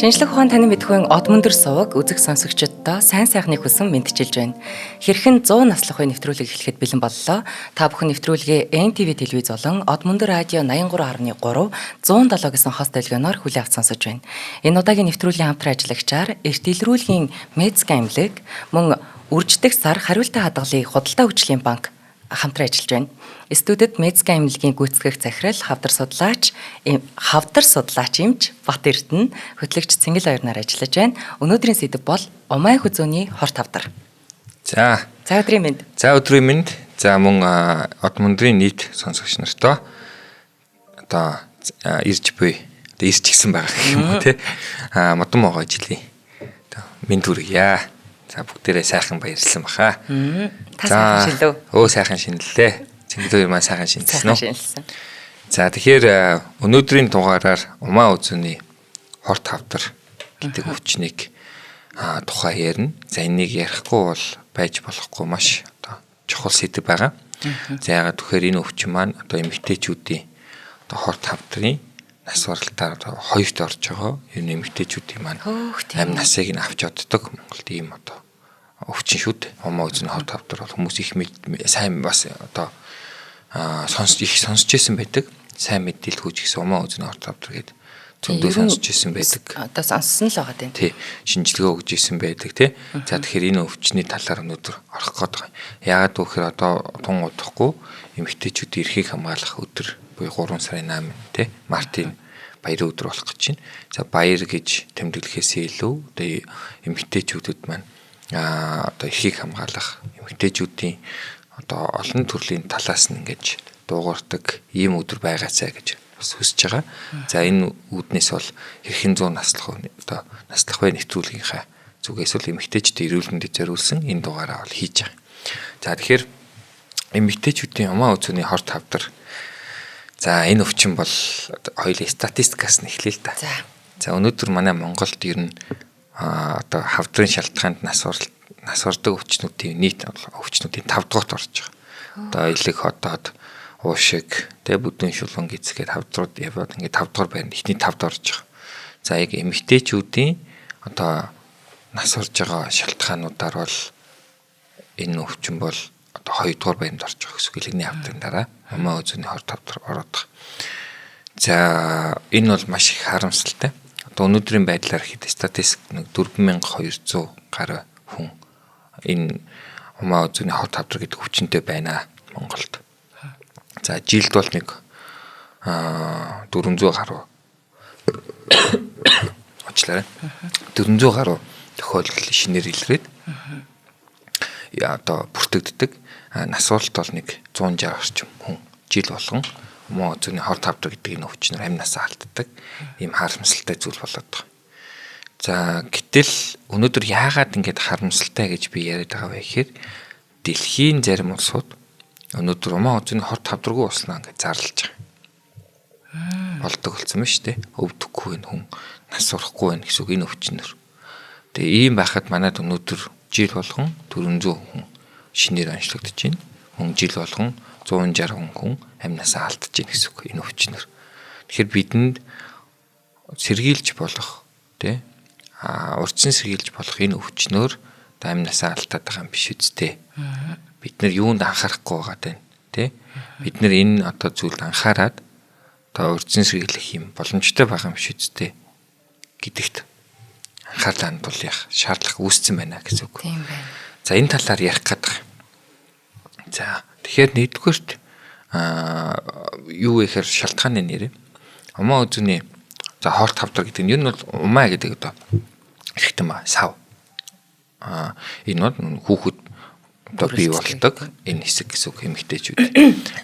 Шинжлэх ухаан танин мэдхүйн од мөндөр суваг үзэх сонсогчдоо сайн сайхны хүсэн мэдчилж байна. Хэрхэн 100 наслах үе нэвтрүүлэг эхлэхэд бэлэн боллоо. Та бүхэн нэвтрүүлгээ NTV телевиз болон од мөндөр радио 83.3 107 гэсэн хост дэлгөөнөөр хүлээн авч сонсож байна. Энэ удаагийн нэвтрүүлгийн хамтран ажиллагчаар эртэлрүүлгийн Мецк аймлаг мөн үрждэг сар хариултаа хадгалын худалдаа хөгжлийн банк хамтран ажиллаж байна. Студид Мецк аймлагийн гүйцэтгэх захирал хавдар судлаач эмч Бат Эрдэнэ хөтлөгч Цэнгэл баярнаар ажиллаж байна. Өнөөдрийн сэдэв бол Умай хүзөөний хорт хавдар. За өдрийн мэнд. За мөн од мөндрийн нийт сонсогч нартаа одоо ирж буй одоо ирж гисэн байгаа юм уу те модон могоо жилийн одоо мэд хүргье. За бүгдээрээ сайхан баярлсан баха. Та сайхан шилүү. Сайхан шинэллээ. Цэнгэл маань сайхан шинэлсэн үү? За тэгэхээр өнөөдрийн дугаараар Умай үзүүний хорт хавдар гэдэг өвчнийг тухай ярина. За энийг ярихгүй бол байж болохгүй маш одоо чухал сэдэв байгаа. За ягаад тэгэхээр энэ өвчин маань одоо эмэгтэйчүүдийн одоо хорт хавдрын нас баралтаар одоо хоёрт орж байгаа. Энэ эмэгтэйчүүдийн маань амь насыг нь авч оддог. Монголд ийм одоо өвчин шүү дээ. Умай үзүүний хорт хавдар бол хүмүүс их сайн бас одоо сонсож ирсэн байдаг. Сайн мэдээлэл хүч гэсэн Умай үзүүний хорт хавдар гэдэг зөндөө сонсож ирсэн байдаг. Одоо сонссон л байгаа тийм. Тий, шинжилгээ өгж ирсэн байдаг тий. За тэгэхээр энэ өвчний талаар өнөөдөр орох гээд байгаа. Яагаад гэвэл одоо тун удахгүй эмэгтэйчүүдийн эрхийг хамгаалах өдөр буюу 3 сарын 8 тий мартын баярын өдөр болох гэж байна. За баяр гэж тэмдэглэхээс илүү одоо эмэгтэйчүүдэд маань одоо эрхийг хамгаалах эмэгтэйчүүдийн одоо олон төрлийн талаас нь ингэж дуугардаг ийм өдөр байгаасаа гэж бас хүсэж байгаа. За энэ үүднээс бол хэрхэн 100 наслах одоо наслах бай нэвтрүүлгийнхаа зүгээс бол эмэгтэйчдийн эрүүл мэндэд зориулсан энэ дугаараа бол хийж байгаа. За тэгэхээр эмэгтэйчүүдийн Умай үзүүний хорт хавдар. За энэ өвчин бол хоёулаа статистикаас нь эхлэе л да. За өнөөдөр манай Монголд ер нь одоо хавдрын шалтгаанд нас бардаг өвчнүүдийн нийт өвчнүүдийн 5 дугаарт орж байгаа. Одоо элэг хотод уушиг бүдүүн шулуун гэцгээд хавдрууд яваад ингээд 5 дугаар байранд ихний 5-д орж байгаа. За яг эмэгтэйчүүдийн одоо нас орж байгаа шалтгаануудаар бол энэ өвчин бол одоо 2 дугаар байранд орж байгаа гэсэн хэлний хавдрын дараа Умай үзүүний хорт хавдар ороод байгаа. За энэ бол маш их харамсалтай. Одоо өнөөдрийн байдлаар хэд статистик 4200 гаруй хүн энэ Умай үзүүний хорт хавдар гэдэг өвчнөд байна Монголд. За жилд бол нэг 400 гаруй очлаа. 400 гаруй тохиолдол шинээр илрээд одоо бүртгэгддэг. Нас баралт бол нэг 160 орчим хүн жил болгон Умай үзүүний хорт хавдар гэдэг энэ өвчнөр амь насаа алддаг. Ийм харамсалтай зүйл болоод байгаа. За гэтэл өнөөдөр яагаад ингэж харамсалтай гэж би яриад байгаа вэ гэхээр дэлхийн зарим улсууд өнөөдөр Умай үзүүний хорт хавдаргүй болсноо гэж зарлаж байгаа. Болдог болсон байна шүү дээ. Өвдөхгүй байх хүн нас урахгүй байх гэсэн үг энэ өвчнөр. Тэгээ ийм байхад манайд өнөөдөр жил болгон 400 хүн шинээр онцлогдож байна. Мөн жил болгон 160 хүн амь насаа алдаж байна гэсэн үг энэ өвчнөр. Тэгэхээр бидэнд сэргийлж болох тий урьдчилан сэргийлж болох энэ өвчнөр амь насаа алдаад байгаа юм биш үсттэй. Бид нар юунд анхаарахгүй байгаа тань тий бид нар энэ одоо зүйлд анхаарад одоо урьдчилан сэргийлэх юм боломжтой байгаа юм биш үсттэй гэдэгт анхаарлаа хандуулах шаардлага үүссэн байна гэсэн үг. Тийм байна. За энэ талаар ярих гэдэг. За тэгэхээр нэгдүгээрт юу гэхээр шалтгааны нэр Умай үзүүний за хорт хавдар гэдэг нь ер нь бол Умай гэдэг одоо хэрэгтэй маа сав. Энэ бол хүүхэд одоо бий болдог энэ хэсэг гэсэн үг эмэгтэйчүүд.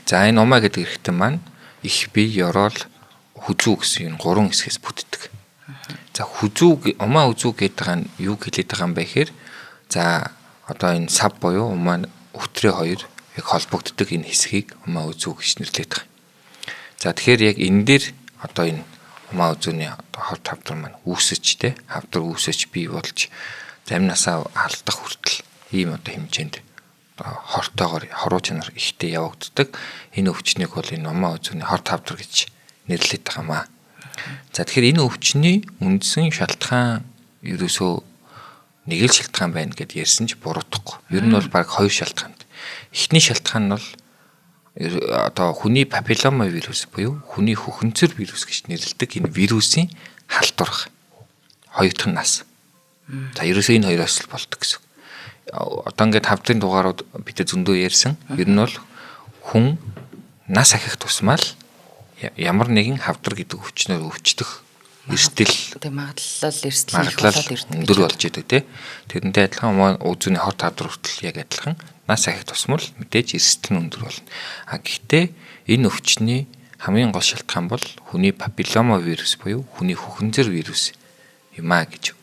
За энэ Умай гэдэг хэрэгтэй маань их бие, ёроол, хүзүү гэсэн энэ 3 хэсгээс бүтдэг. За Умай үзүү гэдэг нь юу хэлээд байгаа юм бэ гэхээр за одоо энэ сав буюу Умай өтрээ хоёр яг холбогддог энэ хэсгийг Умай үзүү гэж нэрлэдэг байгаа. За тэгэхээр яг энэ дээр одоо энэ Умай үзүүний хорт хавдар маань үүсэж хавдар үүсэж бий болж амь насаа алдах хүртэл ийм одоо хэмжээнд хортоогоор хоруу чанар ихтэй явагддаг. Энэ өвчнийг бол энэ Умай үзүүний хорт хавдар гэж нэрлэдэг байгаамаа. За тэгэхээр энэ өвчний үндсэн шалтгаан ерөөсөө нэг л шалтгаан байна гэдээ ярьсан ч буруудахгүй. Ер нь бол баг хоёр шалтгаанд. Эхний шалтгаан нь бол одоо хүний папиллома вирус буюу хүний хөхөнцөр вирус гэж нэрлэдэг энэ вирусын халдвар баг. Хоёр дахь нь нас. За ерөөсөө энэ хоёроос л болдог гэсэн. Одоо ингээд хавдрын дугаарууд бид зөндөө ярьсан. Ер нь бол хүн нас ахих тусмаа л ямар нэгэн хавдар гэдэг өвчнөөр өвчтөх эрсдэл магадлал эрсдэл өндөр болж идэг тий. Тэрнтэй адилхан үзүүний хорт хавдар хүртэл яг адилхан нас ахих тусмал мэдээж эрсдэл нь өндөр болно. Гэхдээ энэ өвчний хамгийн гол шалтгаан бол хүний папиллома вирус буюу хүний хөхөнцөр вирус юм а гэж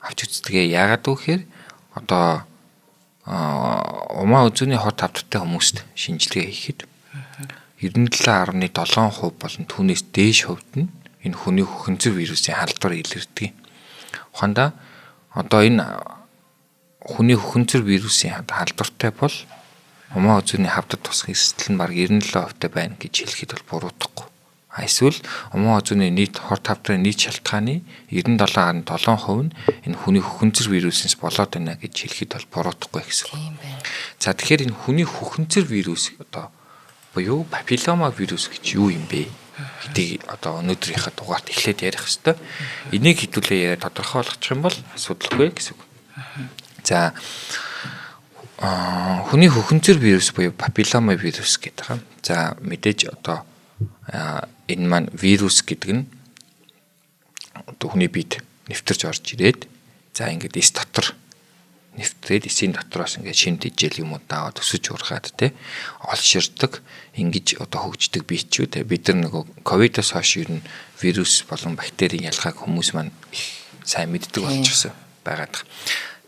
авч үздэгэ. Яагаад гэвэл одоо умаа үзүүний хорт хавдартай хүмүүст шинжилгээ хийхэд 97.7% болон түүнээс дээш хувьд нь энэ хүний хөхөнцөр вирусын халдвар илэрдэг. Ухаандаа одоо энэ хүний хөхөнцөр вирусын халдвартай бол умаа үзүүний хавдар тусах эрсдэл нь баг 97% байна гэж хэлэхэд бол буруудахгүй. Эсвэл умаа үзүүний нийт хорт хавдрын нийт шалтгааны 97.7% нь энэ хүний хөхөнцөр вируснаас болоод байна гэж хэлэхэд бол буруудахгүй гэсэн. За тэгэхээр энэ хүний хөхөнцөр вирус одоо буюу папиллома вирус гэж юу юм бэ гэдгийг одоо өнөөдрийнхээ дугаарт эхлээд ярих хэрэгтэй. Энийг хэдүүлээ яриад тодорхойлох юм бол асуудалгүй гэсэн үг. За хүний хөхөнцөр вирус буюу папиллома вирус гэдэг юм. За мэдээж одоо энэ маань вирус гэдэг нь одоо хүний биед нэвтэрч орж ирээд за ингээд эс дотор нэвтрээд эсийн дотроос ингээд шимт ижил юм уу даавал өсөж ургаад те олширдаг ингэж одоо хөгждөг биечүүд бид нар нөгөө ковидоос хойш ер нь вирус болон бактерийн ялгааг хүмүүс маань их сайн мэддэг болчихсон байгаад.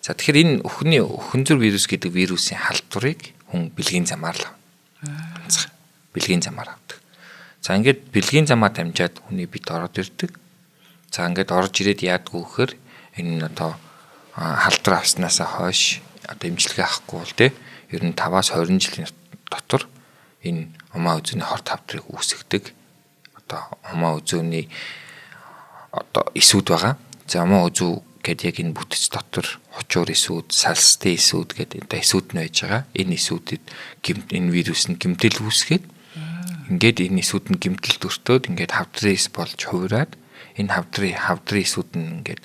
За тэгэхээр энэ хөхөнцөр вирус гэдэг вирусын халдварыг хүн бэлгийн замаар л авдаг. Бэлгийн замаар авдаг. За ингээд бэлгийн замаар дамжаад хүний бит ороод ирдэг. За ингээд орж ирээд яадгүй гэхээр энэ одоо халдвар авснаасаа хойш одоо эмчилгээ авахгүй бол те ер нь 5-аас 20 жилийн дотор энэ умаа үзүүний хорт хавдрыг үүсгдэг одоо умаа үзүүний одоо эсүүд байгаа. За умаа үзүү гэдэг яг энэ бүтэц дотор хучуур эсүүд, салстай эсүүд гэдэг одоо эсүүд нь байж байгаа. Энэ эсүүдэд энэ вирус нь гэмтэл үүсгээд ингээд энэ эсүүд нь гэмтэлд өртөөд ингээд хавдрын эс болж хувираад энэ хавдрын эсүүд нь ингээд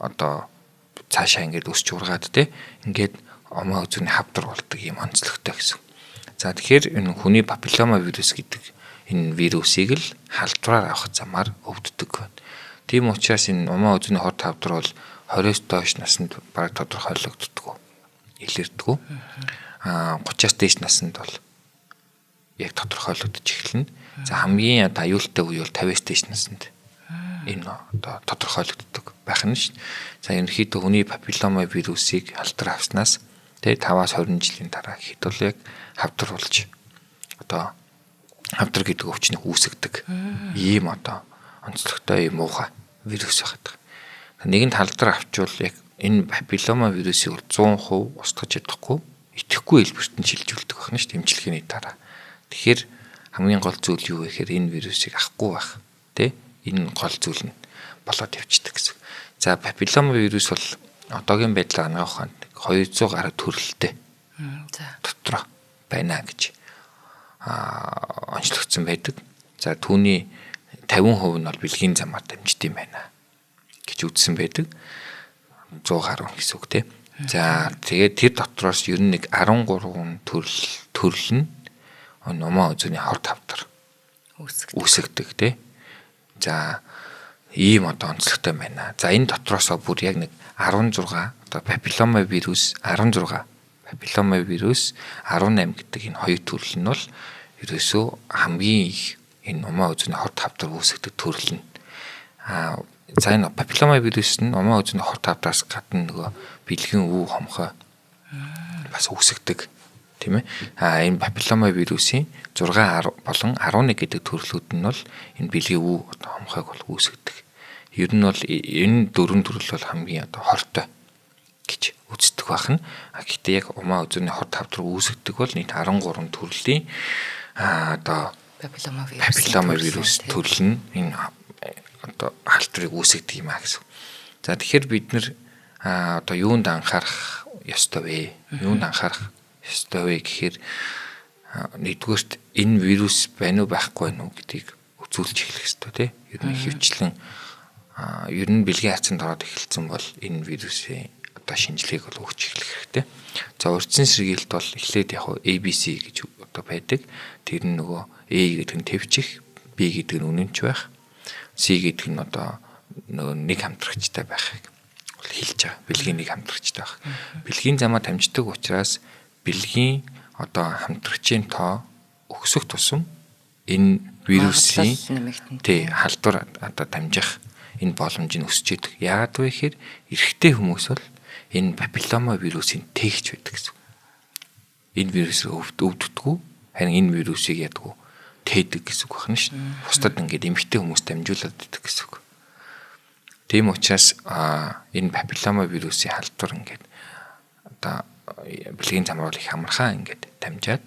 одоо цаашаа ингээд өсч ургаад те ингээд умаа үзүүний хавдар болдог юм онцлогтой гэсэн. За тэгэхээр энэ хүний папиллома вирус гэдэг энэ вирусыг л халдвараар авах замаар өвддөг байна. Тийм учраас энэ умаа үзүүний хорт хавдар бол 20-с доош наснд бараг тодорхойлогддог. Илэрдэг. 30-аас дээш наснд бол яг тодорхойлогдож эхэлнэ. За хамгийн аюултай үе бол 50-с дээш наснд энэ одоо тодорхойлогддог байх нь шүү. За ерөнхийдөө хүний папиллома вирусыг халдвар авснаас тэгээ 5-аас 20 жилийн дараа хэд бол яг хавдар болж одоо хавдар гэдэг өвчнийг үүсгдэг ийм одоо онцлогтой юм уухай вирус байдаг. Нэгэнд халдвар авчвал яг энэ папиллома вирусыг 100% устгаж чадахгүй итгэхгүй хэлбэрт нь шилжүүлдэг байна шүү эмчилгээний дараа. Тэгэхээр хамгийн гол зүйл юу вэ гэхээр энэ вирусыг авахгүй байх тий энэ гол зүйл нь болоод явчихдаг гэсэн. За папиллома вирус бол одоогийн байдлаар анагааханд 200 гаруй төрөлтэй дотроо байна гэж онцлогдсон байдаг. За түүний 50% нь бол бэлгийн замаар дамжд юм байна гэж үзсэн байдаг. 100 гаруй гэсэн үг тий. За тэгээд тэр дотроос ер нь нэг 13 төрөл нь умаа үзүүний хорт хавдар үүсгдэг тий. За ийм одоо онцлогтой байна. За энэ дотроосоо бүр яг нэг 16 одоо папиллома вирус 16 папиллома вирус 18 гэдэг энэ хоёр төрөл нь бол ерөөсөө хамгийн их энэ умаа үзүүний хорт хавдар үүсгдэг төрөл нь. За энэ папиллома вирус нь умаа үзүүний хорт хавдараас гадна нөгөө бэлгийн үе хомхой бас үүсгдэг тийм ээ. Энэ папиллома вирусын 6 болон 11 гэдэг төрлүүд нь бол энэ бэлгийн үе одоо хомхойг бол үүсгдэг. Ер нь бол энэ дөрвөн төрөл бол хамгийн одоо хортой гэж үздэг байна. Гэхдээ яг умаа үзүүний хорт хавдар үүсгдэг бол нийт 13 төрлийн одоо папиллома вирус төрөл нь энэ одоо халдварыг үүсгэдэг юм гэсэн. За тэгэхээр бид нэр одоо юунд анхаарах ёстой вэ? Юунд анхаарах ёстой вэ гэхээр нэгдүгээрт энэ вирус байна уу байхгүй байна уу гэдгийг үзүүлж эхлэх ёстой тий. Ер нь хөвчлэн ер нь бэлгийн хацанд ороод эхэлсэн бол энэ вирусын одоо шинжилгээг бол өгч эхлэх хэрэгтэй. За урьдчилан сэргийлт бол эхлээд яг ABC гэж одоо байдаг. Тэр нь нөгөө A гэдэг нь төвчих, B гэдэг нь үнэнч байх, C гэдэг нь одоо нөгөө нэг хамтрагчтай байхыг бол хэлж байгаа. Бэлгийн нэг хамтрагчтай байх. Бэлгийн замаа дамждаг учраас бэлгийн одоо хамтрагчийн тоо өксөх тусам энэ вирусын халдвар одоо дамжих энэ боломж нь өсөж идэг. Яагаад вэ гэхээр эрэгтэй хүмүүс бол энэ папиллома вирусын тээгч байдаг гэсэн. Энэ вирусыг өвддөггүй, харин энэ вирусыг ядгүй тээдэг гэсэн үг байна шүү дээ. Бусдад ингээд эмэгтэй хүмүүс дамжуулаад идэг гэсэн үг. Тийм учраас энэ папиллома вирусын халдвар ингээд одоо бэлгийн замаар их амархаа ингээд дамжаад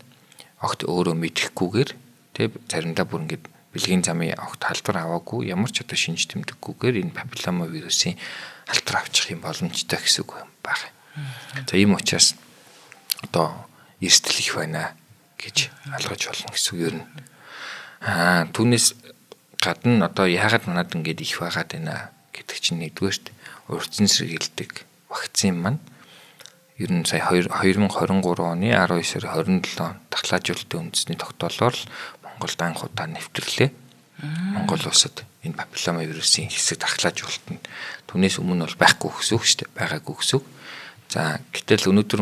огт өөрөө мэдэхгүйгээр тэг заримдаа бүр ингээд бэлгийн замын огт халдвар аваагүй ямар ч одоо шинж тэмдэггүйгээр энэ папиллома вирусын халдвар авчих юм боломжтой гэсэн үг байна. За ийм учраас одоо эрсдэл их байна гэж ойлгож болно гэсэн үг юм. Түүнээс гадна одоо яагаад манад ингээд их байгаад байна гэдэг чинь нэгдүгээрт урьдчилан сэргийлдэг вакцин маань ер нь сая 2023 оны 19 сарын 27 дахлаажуулалтын үндэсний тогтоолоор Монголд анх удаа нэвтрлээ. Монгол улсад энэ папиллома вирусын хэсэг дахлаажуулалт нь түүнээс өмнө бол байхгүй гэсэн үг шүү дээ. Байгаагүй гэсэн үг. За гэтэл өнөөдөр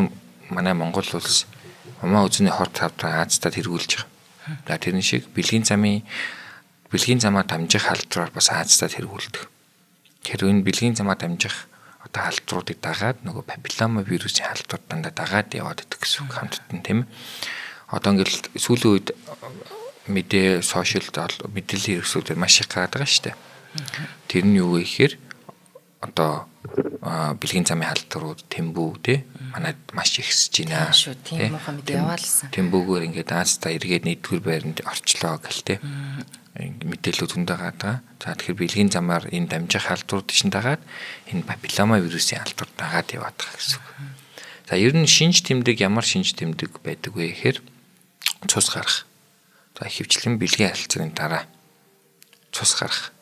манай Монгол улс Умаа үзний хорт тавтаа Азтад хэрэгүүлж байгаа. За тэрэн шиг бэлгийн замаа дамжих халдвараар бас Азтад хэрэгүүлдэг. Тэгэхээр энэ бэлгийн замаа дамжих одоо халдваруудыг дагаад нөгөө папиллома вирусын халдвар дандаа дагаад яваад идэх гэсэн үг хамттан тийм ээ. Одоо ингээл сүүлийн үед мэдээ сошиалд мэдээллийн хэрэгслүүдээр маш их гараад байгаа шүү дээ. Тэр нь юу вэ гэхээр одоо бэлгийн замын халдварууд Тэмбүү тий манайд маш ихсэж байна. Тийм муухай мэдээ яваалсан. Тэмбүүгээр ингээд Азта эргээд нэгдүгээр байранд орчлоо гэл тий мэдээлүүд хүндээ гадаа. За тэгэхээр бэлгийн замаар энэ дамжих халдварууд чинь дагаад энэ папиллома вирусын халдвар дагаад яваад байгаа гэсэн үг. За ер нь шинж тэмдэг ямар шинж тэмдэг байдаг вэ гэхээр цус гарах. За хөвчлэн бэлгийн харилцааны дараа цус гарах.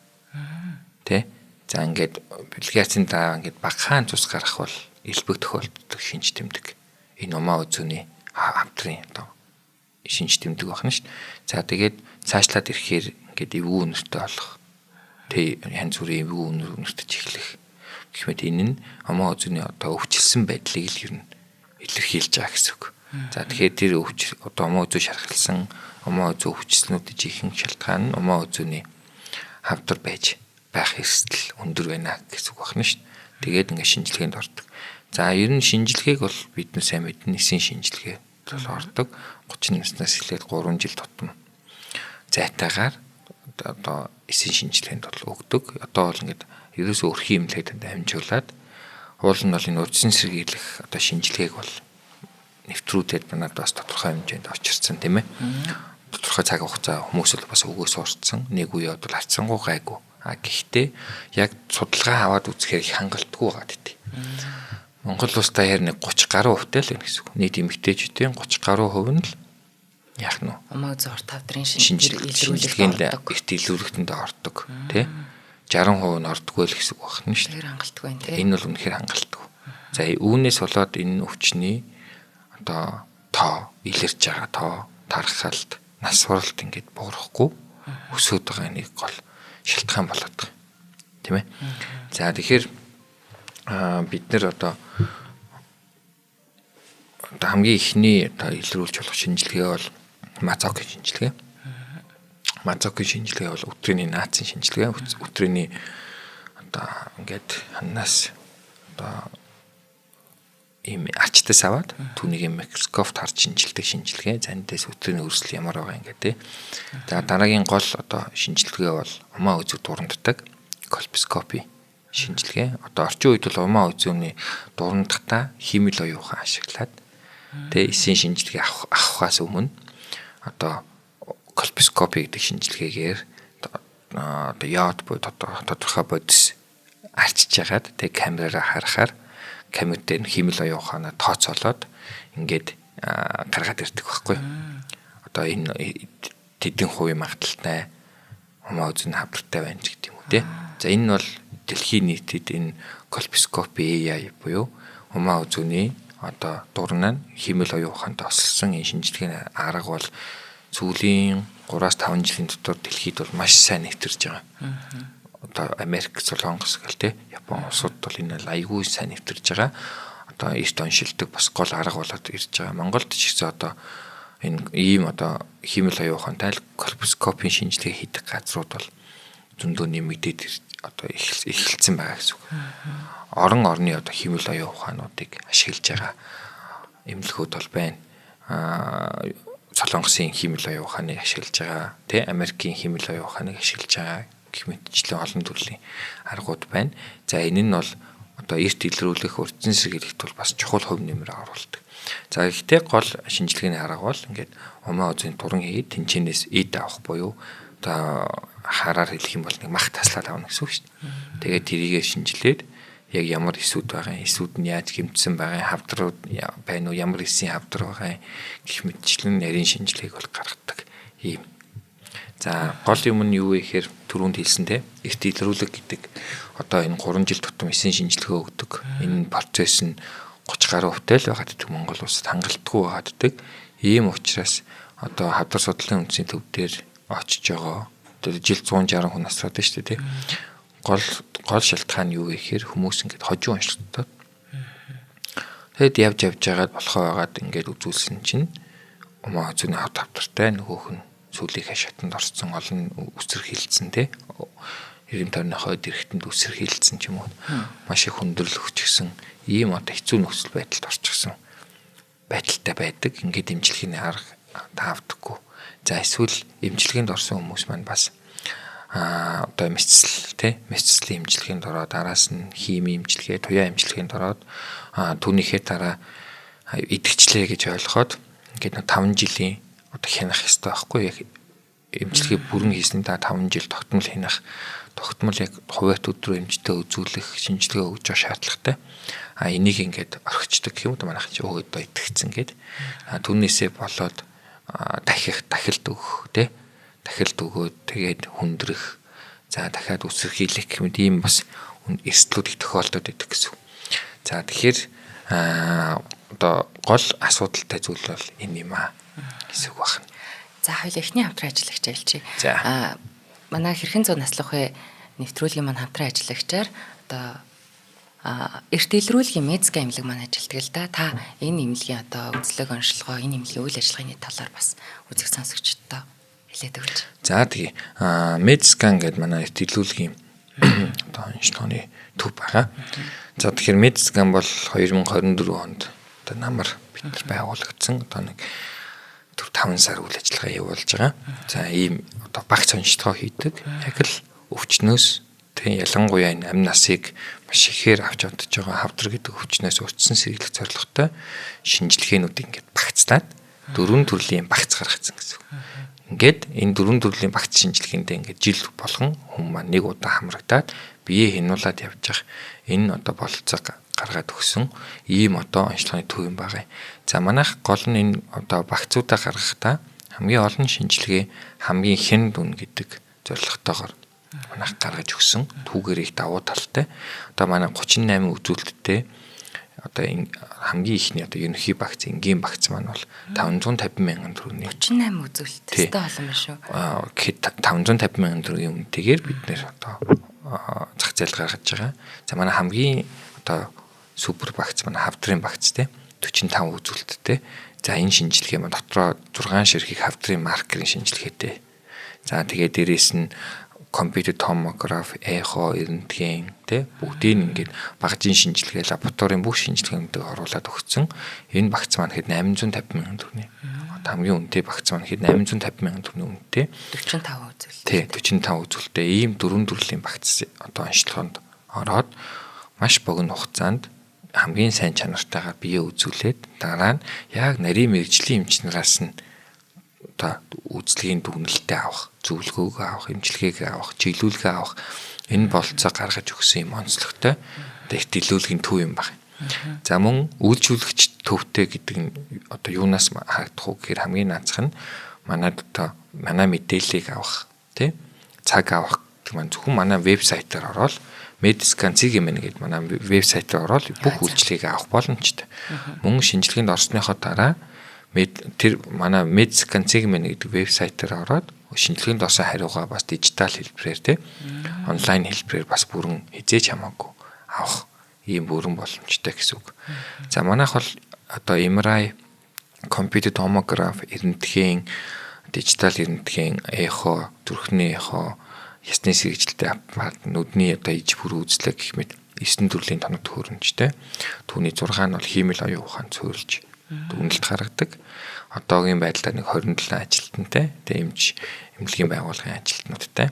Тэ? За ингээд бэлгийн харилцааны дараа ингээд багахан цус гарах бол элбэг тохиолддог шинж тэмдэг. Энэ умаа үзүүний хамтрын одоо шинж тэмдэг байна шүү дээ. За тэгээд цаашлаад ирэхээр ингээд эвгүй үнэртэй болох. Тэ янз бүрийн эвгүй үнэртэж эхлэх. Гэх мэт энэ нь умаа үзүүний одоо өвчлсөн байдлыг л ер нь илэрхийлж байгаа гэсэн үг. За тэгэхээр тэр одоо умаа үзүү шархалсан умаа үзүү өвчлснүүдийн жинхэнэ шалтгаан нь умаа үзүүний хамтар байж байх эрсдэл өндөр байна гэсэн үг байна шүү дээ. Тэгээд ингээд шинжилгээнд ордог. За ер нь шинжилгээг бол бид нар сайн мэднэ, эсийн шинжилгээ бол ордог. 30 наснаас эхлээд 3 жил тутам зайтаагаар одоо эсийн шинжилгээнд бол өгдөг. Одоо бол ингээд ерөөсөө өрхийн эмнэлэгт дамжуулаад уул нь бол энэ урьдчилан сэргийлэх одоо шинжилгээг бол нэвтрүүлээд манад бас тодорхой хэмжээнд очирсан тийм ээ. Тодорхой цаг хугацаа хүмүүс бол бас өгөөс орцсон. Нэг үе бол харцсангуй гайгүй. Гэхдээ яг судалгаа аваад үзэхээр их хангалтгүй байгаа гэдэг. Монгол улс даяар нэг 30 гаруй хувьтай л гэсэн үг. Нийт эмэгтэйчүүдийн 30 гаруй хувь нь л яах нь умаа үзүү хорт тавдрын шинжилгээнд ихт илүүрэгтэнд ордог тий 60% нь ордоггүй л гэсэн үг байна шүү дээ. Хангалтгүй байна тий. Энэ бол үнэхээр хангалтгүй. За үүнээс болоод энэ өвчний одоо тоо илэрж байгаа тоо тархалт нас суралт ингээд буурахгүй өсөд байгаа нэг гол шалтгаан болоод байгаа. Тийм ээ. За тэгэхээр бид нэр одоо хамгийн ихний одоо илрүүлж болох шинжилгээ бол Мазокийн шинжилгээ. Мазокийн шинжилгээ бол өдрийн наацын шинжилгээ. Өдрийн одоо ингээд ханаас одоо ийм ачтаас аваад түүнийг микроскопт харж шинжилдэг шинжилгээ. За эндээс өдрийн өрсөл ямар байгаа ингээд тий. За дараагийн гол одоо шинжилгээ бол умаа үзүү дуранддаг колпоскопи шинжилгээ. Одоо орчин үед бол умаа үзүүний дурандахдаа химэл оюухан ашиглаад тэ эсийн шинжилгээ авахаас өмнө одоо колпоскопи гэдэг шинжилгээгээр одоо яад буюу тодорхой бодис арчиж ягаад тэг камераараа харахаар камер дээр нь хиймэл оюун ухаанаа тооцоолоод ингээд гаргаад ирдэг байхгүй. Одоо энэ тэдний хувийн магадaltaй хумаа үзэн хавдартай байна ч гэдэг юм уу те. За энэ бол дэлхийн нийтэд энэ колпоскопи AI буюу хумаа үзүүний одоо дурнаа хиймэл оюун ухаантай ослсон энэ шинжилгээний арга бол сүүлийн 3-5 жилийн дотор дэлхийд бол маш сайн нэвтэрж байгаа. Одоо Америк, Солонгос гэл те Япон улсууд бол энэ айгүй сайн нэвтэрж байгаа. Одоо эрт оншилдог бас гол арга болоод ирж байгаа. Монголд ч гэсэн одоо энэ ийм одоо хиймэл оюун ухаантай колпоскопийн шинжилгээ хийдэг газрууд бол зөндөө нэмэгдээд одоо эхэлсэн байгаа гэсэн үг. Орны одоо хиймэл оюун ухаануудыг ашиглаж байгаа эмнэлгүүд бол байна. Солонгосын хиймэл оюун ухааныг ашиглаж байгаа, тэ Америкийн хиймэл оюун ухааныг ашиглаж байгаа гэх мэтчлэн олон төрлийн аргууд байна. За энэ нь бол одоо эрт илрүүлэх урьдчилан сэргийлэхт бол бас чухал хувь нэмэр оруулдаг. За гэхдээ гол шинжилгээний арга бол ингээд хумаа үзэн туран хийгээд тэнцэнээс эд авах буюу одоо хараар хэлэх юм бол нэг мах таслаад авна гэсэн үг шүү дээ. Тэгээд тэрийгээ шинжилээд яг ямар эсүүд байгаа, эсүүд нь яаж гэмтсэн байгаа, хавдрууд байна уу, ямар эсийн хавдар байгаа гэх мэтчлэн нарийн шинжилгээг бол гаргадаг юм. За гол юм нь юу вэ гэхээр түрүүнд хэлсэнтэй эрт илрүүлэг гэдэг одоо энэ 3 жил тутам эсийн шинжилгээ өгдөг. Энэ процесс нь 30 гаруй хувьтай л байгаад Монгол улсад хангалтгүй байгаад. Ийм учраас одоо хавдар судлалын үндэсний төв дээр очиж байгаа. Одоо жил 160 хүн насраад байна шүү дээ, тий. Гол шалтгаан юу вэ гэхээр хүмүүс ингээд хожуу онцлогдоод. Тэгэд явж байгаад болохоо байгаад ингээд үзүүлсэн чинь умаа зүүнний хавдартай нөгөөх нь сүүлийн шатанд орсон олон үсэр хилцсэн, тий. 90 тонны хойд эрэхтэнд үсэр хилцсэн ч юм уу. Маш их хүндрэл өгчихсэн ийм одоо хэцүү нөхцөл байдалд орчихсон байдалтай байдаг. Ингээд эмчилгээний арга таавдаггүй. За эсвэл эмчилгээнд орсон хүмүүс маань бас одоо мэдсэл тий мэдслийн эмчилгээнд ороод араас нь хими эмчилгээ, туяа эмчилгээнд ороод түүнийхээ дараа идэгчлээ гэж ойлгоход ингээд 5 жилийн одоо хянах хэрэгтэй байхгүй яг эмчилгээ бүрэн хийсний дараа 5 жил тогтмол хянах тогтмол яг хувиат өдрөө эмчтэй үзүүлэх шинжилгээ өгж шаардлагатай. Энийг ингээд орхичдаг гэх юм уу манайх чи өгөөд идэгцэн гээд түүнээсээ болоод дахилт өгөх тий дахилт өгөөд тэгээд хүндрэх за дахиад үсэрхийлэх гэх мэт ийм бас эрсдлүүд их тохиолдоод идэг гэсэн. За тэгэхээр одоо гол асуудалтай зүйл бол энэ юм гэсэн үг байна. За хоёул эхний хамтран ажиллагч айлчи. Манай хэрхэн зуун наслахын нэвтрүүлгийн маань хамтран ажиллагчаар одоо эрт илрүүлгийн медици эмнэлэг маань ажилтдаг л да. Та энэ эмнэлгийн одоо үзлэг онцлогоо энэ эмнэлгийн үйл ажиллагааны талаар бас үзэх сонсогчдод хэлээд өгч. За тэгээ медицкан гэдэг манай эрт илрүүлгийн одоо онцлогооны төв байгаа. За тэгэхээр медицкан бол 2024 онд одоо намар бид нар байгуулагдсан. Одоо нэг 5 сар үйл ажиллагаа явуулж байгаа. За ийм одоо багц онцлогоо хийдэг. Яг л өвчнөөс тэг ялангуяа энэ амь насыг маш ихээр авч удаж байгаа хавдар гэдэг өвчнөөс урьдчилан сэргийлэх зорилготой шинжилгээнүүд ингээд багцлаад 4 төрлийн багц гаргацсан гэсэн. Ингээд энэ 4 төрлийн багц шинжилгээндээ ингээд жил болгон хүмүүс маань нэг удаа хамрагдаад бие хянуулаад явж байгаа. Энэ одоо бололцоо гаргаад өгсөн ийм одоо онцлогооны төв юм байгаа. За манайх гол нь энэ одоо багцуудаа гаргахдаа хамгийн олон шинжилгээ хамгийн хэн дүн гэдэг зорилготойгоор манайх гаргаж өгсөн. Түүгээр их давуу талтай. Одоо манай 38 үзүүлэлттэй одоо энэ хамгийн ихний одоо ерөнхий багц, энгийн багц маань бол 550 мянган төгрөгийн 38 үзүүлэлттэй олон байна шүү. 550 мянган төгрөгийн үнэтэйгээр бид нэр одоо зах зээл гаргаж байгаа. За манай хамгийн одоо супер багц манай хавдрын багц те 45 үзүүлэлттэй. За энэ шинжилгээ маань дотроо 6 ширхэг хавдрын маркерын шинжилгээтэй. За тэгээд дээрэс нь компьютер томограф, эхо, рентген тэ бүгдийг ингээд багажийн шинжилгээ, лабораторийн бүх шинжилгээндээ оруулаад өгсөн. Энэ багц маань хэд 850 мянган төгрөгийн. Хамгийн үнэтэй багц маань хэд 850 мянган төгрөгийн үнэтэй. 45 үзүүлэлт. Тий, 45 үзүүлэлттэй ийм 4 төрлийн багц одоо онцлогоонд ороод маш богино хугацаанд хамгийн сайн чанартайгаар бие үзүүлээд дараа нь яг нарийн мэрэгжлийн эмч нараас нь одоо үйлчлэгийн дүгнэлтээ авах, зөвлөгөөг авах, эмчилгээг авах, чиглүүлгээ авах энэ болцоо гаргаж өгсөн юм онцлогтой их дэлгүүрийн төв юм байна. За мөн үйлчлүүлэгч төвтэй гэдэг нь одоо юунаас харагдах вэ гэхээр хамгийн наазах нь манайд одоо манай мэдээллийг авах тий цаг авах гэх маань зөвхөн манай вебсайтаар ороод Медискан CGM гэдэг манай вебсайтаар ороод бүх үйлчлэгийг авах боломжтой. Мөн шинжилгээнд орсныхоо дараа тэр манай Медискан CGM гэдэг вебсайтаар ороод шинжилгээнд орсон хариугаа бас дижитал хэлбэрээр тий онлайн хэлбэрээр бас бүрэн хизээж хамаагүй авах ийм бүрэн боломжтой гэсэн үг. За манайх бол одоо MRI, компьютер томограф, эрдэнэтгийн дижитал эрдэнэтгийн эхо, зүрхний эхо, ясны сэргэжилтэй аппарат, нүдний одоо иж бүр үзлэг гэх мэт 9 төрлийн тоног төхөөрөмжтэй. Түүний 6 нь бол хиймэл оюун ухаан цөөрөлж дүгнэлт гаргадаг. Одоогийн байдлаар нэг 27 ажилтнтай, эмч эмнэлгийн байгууллагын ажилтнуудтай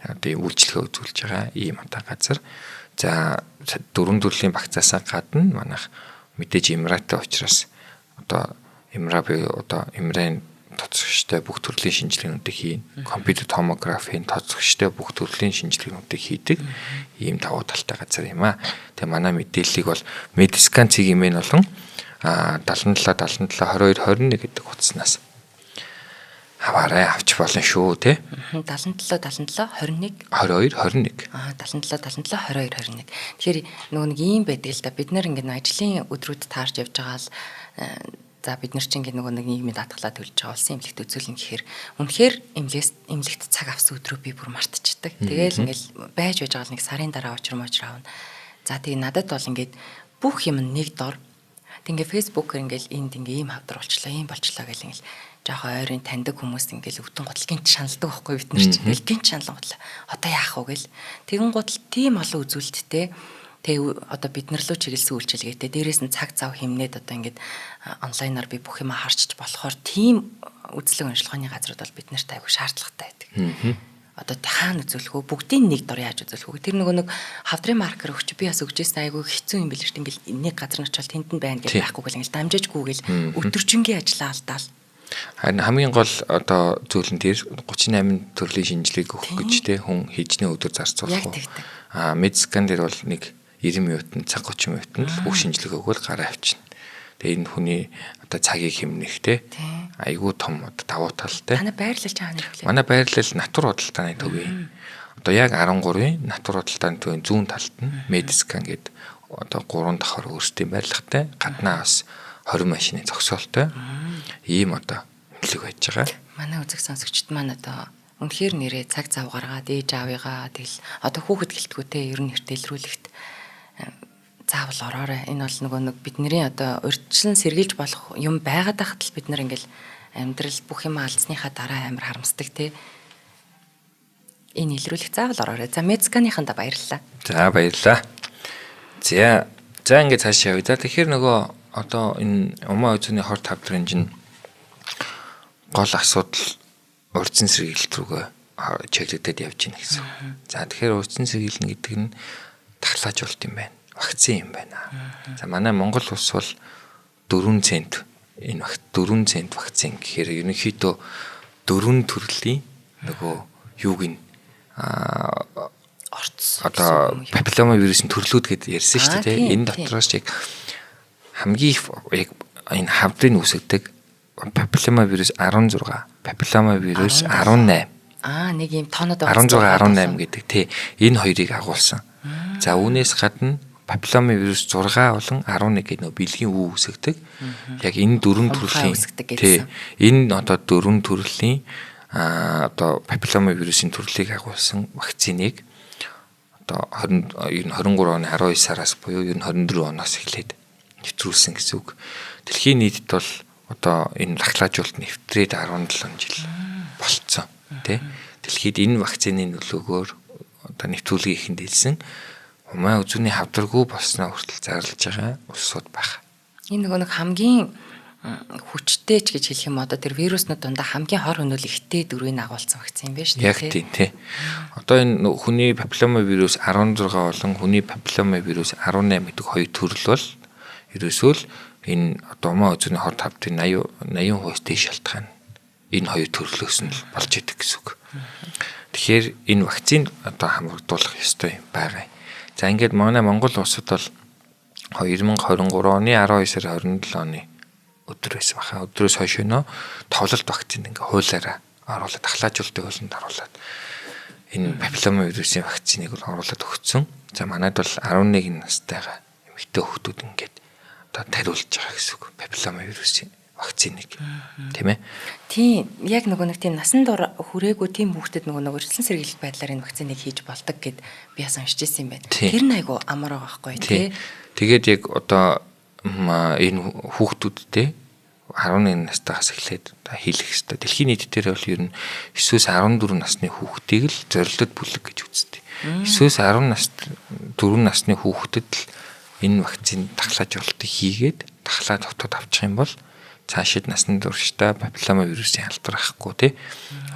одоо үйлчлэгээ үзүүлж байгаа ийм одоо газар. За 4 төрлийн вакцинасаа гадна манайх мэдээж Эмиратай учраас одоо Эмрайн тоцогчтой бүх төрлийн шинжилгээнүүдийг хийн. Компьютер томографийн тоцогчтой бүх төрлийн шинжилгээнүүдийг хийдэг ийм давуу талтай газар юм аа. Тэгээ манай мэдээллийг бол Медискан CGM болон 77 22 21 гэдэг утаснаас аваарай авч болно шүү тий. 77 21 22 21. 77 22 21. Тэгэхээр нөгөө нэг юм байдаг л да. Бид нэр ингээд ажлын өдрүүд таарч явж байгаа л за бид нар чинь ингээд нөгөө нэг нийгмийн даатгалаа төлж байгаа улсын эмнэлэгт үзүүлэн гэхээр үнэхээр эмнэлэгт цаг авсан өдрөө би бүр мартчихдаг. Тэгээл ингээд байж байгаа л нэг сарын дараа очир аавна. За тэгээ надад бол ингээд бүх юм нэг дор. Тэг ингээд фэйсбүүкээр ингээд энд ингээд ийм хавдар болчлаа, ийм болчлаа гэл ингээд жоохон ойрын таньдаг хүмүүс ингээл өвдөн гутал гинт шаналдаг байхгүй бид нар чинь ингээл гинт шаналан гутал одоо яах вэ гэл тэгэн гутал тийм олон үзүүлэлттэй тэгээ одоо бид нар лөө чиглэсэн үйлчилгээтэй дээрээс нь цаг зав хэмнээд одоо ингээд онлайнаар би бүх юма харчиж болохоор тийм үзлэг онцлогооны газрууд бол бид нарт айгүй шаардлагатай байдаг. Одоо хаана үзүүлэх вэ? Бүгдийн нэг дор яаж үзүүлэх вэ? Тэр нөгөө нэг хавдрын маркер өгч би бас өгчээсэн айгүй хэцүү юм билэрт ингээл нэг газар нь очил тэнд нь байна гэж байхгүй гэл ингээл дамжаажгүй гэл өдөржингийн ажиллаа алдаал. Харин хамгийн гол одоо зүйл нь тэр 38 төрлийн шинжилгээг өгөх гэж те хүн хийжний өдөр зарцуулах уу. Медискан дээр бол нэг 90 минутанд цаг 30 минутанд бүх шинжилгээ өгвөл гараа авчина. Тэгээ энэ хүний одоо цагийг хэмнэх те айгүй том одоо давуу талтай. Танай байрлал чаана гэхлээ. Манай байрлал натур худалдааны төвийн одоо яг 13-ийн натур худалдааны төвийн зүүн талд нь Медискан гэдэг одоо 3 давхар өөрсдийн барилгатай гаднаас 20 машины зогсоолтой ийм одоо эмнэлэг байж байгаа. Манай үзэг сонсогчд маань одоо үнэхээр нэрээ цаг зав гаргаад ээж аавыгаа тэгэл одоо хүүхэд гэлтгүүтэй ер нь эртэлрүүлэхт заавал ороорой. Энэ бол нөгөө нэг бидний одоо урьдчилан сэргийлж болох юм байгаад байхад л бид нар ингээл амьдрал бүх юм алдсныхаа дараа амар харамсдаг те. Энэ илрүүлэх заавал ороорой. За Медисканыханда баярлалаа. За баярлалаа. За ингээд цааш явъя. За тэгэхээр нөгөө одоо энэ умаа үзүүний хорт хавдрын чинь гол асуудал урьдчилан сэргийлэлт рүүгээ чиглэгдээд явж байна гэсэн. За тэгэхээр урьдчилан сэргийлнэ гэдэг нь тахлаажуулт юм байна. Вакцин юм байна. За манай Монгол улс бол 4 цент энэ 4 цент вакцин гэхээр ерөнхийдөө 4 төрлийн нөгөө юуг нь одоо папиллома вирусын төрлүүд гэдээ ярьсан шүү дээ. Энэ дотроос яг хамгийн яг энэ хавдрын үүсгдэг папиллома вирус 16, папиллома вирус 18. Нэг юм тоонод 16 18 гэдэг тий. Энэ хоёрыг агуулсан. За үүнээс гадна папиллома вирус 6 болон 11 гэдэг нөө бэлгийн үү үүсгдэг. Яг энэ 4 төрлийн тий. Энэ одоо 4 төрлийн одоо папиллома вирусын төрлийг агуулсан вакциныг одоо 23 оны 12 сараас буюу 24 оноос эхлээд нэвтрүүлсэн гэсэн үг. Дэлхийн нийтэд бол одоо энэ лахлаажуулт нэвтрээд 17 жил болцсон тий. Дэлхийд энэ вакцины нөлөөгөөр одоо нэвтрүүлгийг ихэнд хэлсэн умаа үзүүний хавдаргүй болсноо хүртэл зарлаж байгаа улсууд байна. Энэ нөгөө нэг хамгийн хүчтэй ч гэж хэлэх юм одоо тэр вируснууд дундаа хамгийн хор хөнөөл ихтэй дөрвийг агуулсан вакцин байна шүү дээ. Яг тийм тий. Одоо энэ хүний папиллома вирус 16 болон хүний папиллома вирус 18 гэдэг хоёр төрөл бол ерөөсөө л энэ одоо умаа үзүүний хорт хавдрын 80% дээш шалтгаан энэ хоёр төрлөөс нь болж идэг гэсэн үг. Тэгэхээр энэ вакцин одоо хамрагдуулах ёстой юм байгаа. За ингээд манай Монгол улсад бол 2023 оны 12 сарын 27 оны өдөр байсан баха. Өдрөөс хойш нөө товлолт вакцин ингээ хуулиараа оруулаад ахлаажуулалтын хуулинд оруулаад энэ папиллома вирусын вакциныг бол оруулаад өгсөн. За манайд бол 11 настайгаа эмэгтэй хүүхдүүд ингээд одоо тариулж байгаа гэсэн үг. Папиллома вирусын вакциныг тийм ээ. Тийм яг нэг тийм насан турш хүрээгүй тийм хүүхдэд нэг өрчлөн сэргийлэх байдлаар энэ вакциныг хийж болдог гэд би ясан уншиж ирсэн юм байна. Тэр нь айгу амар байгаа байхгүй тий. Тэгээд яг одоо энэ хүүхдүүдтэй 11 настайгаас эхлээд хийлэх ёстой. Дэлхийн нийтээр бол ер нь 9-өөс 14 насны хүүхдийг л зорилтод бүлэг гэж үздэг. 9-өөс 14 насны хүүхдэд л энэ вакцины дахлаажуулалтыг хийгээд дахлаа дотоод авчих юм бол цаашид насны туршдаа папиллома вирусын алдар ахгүй тий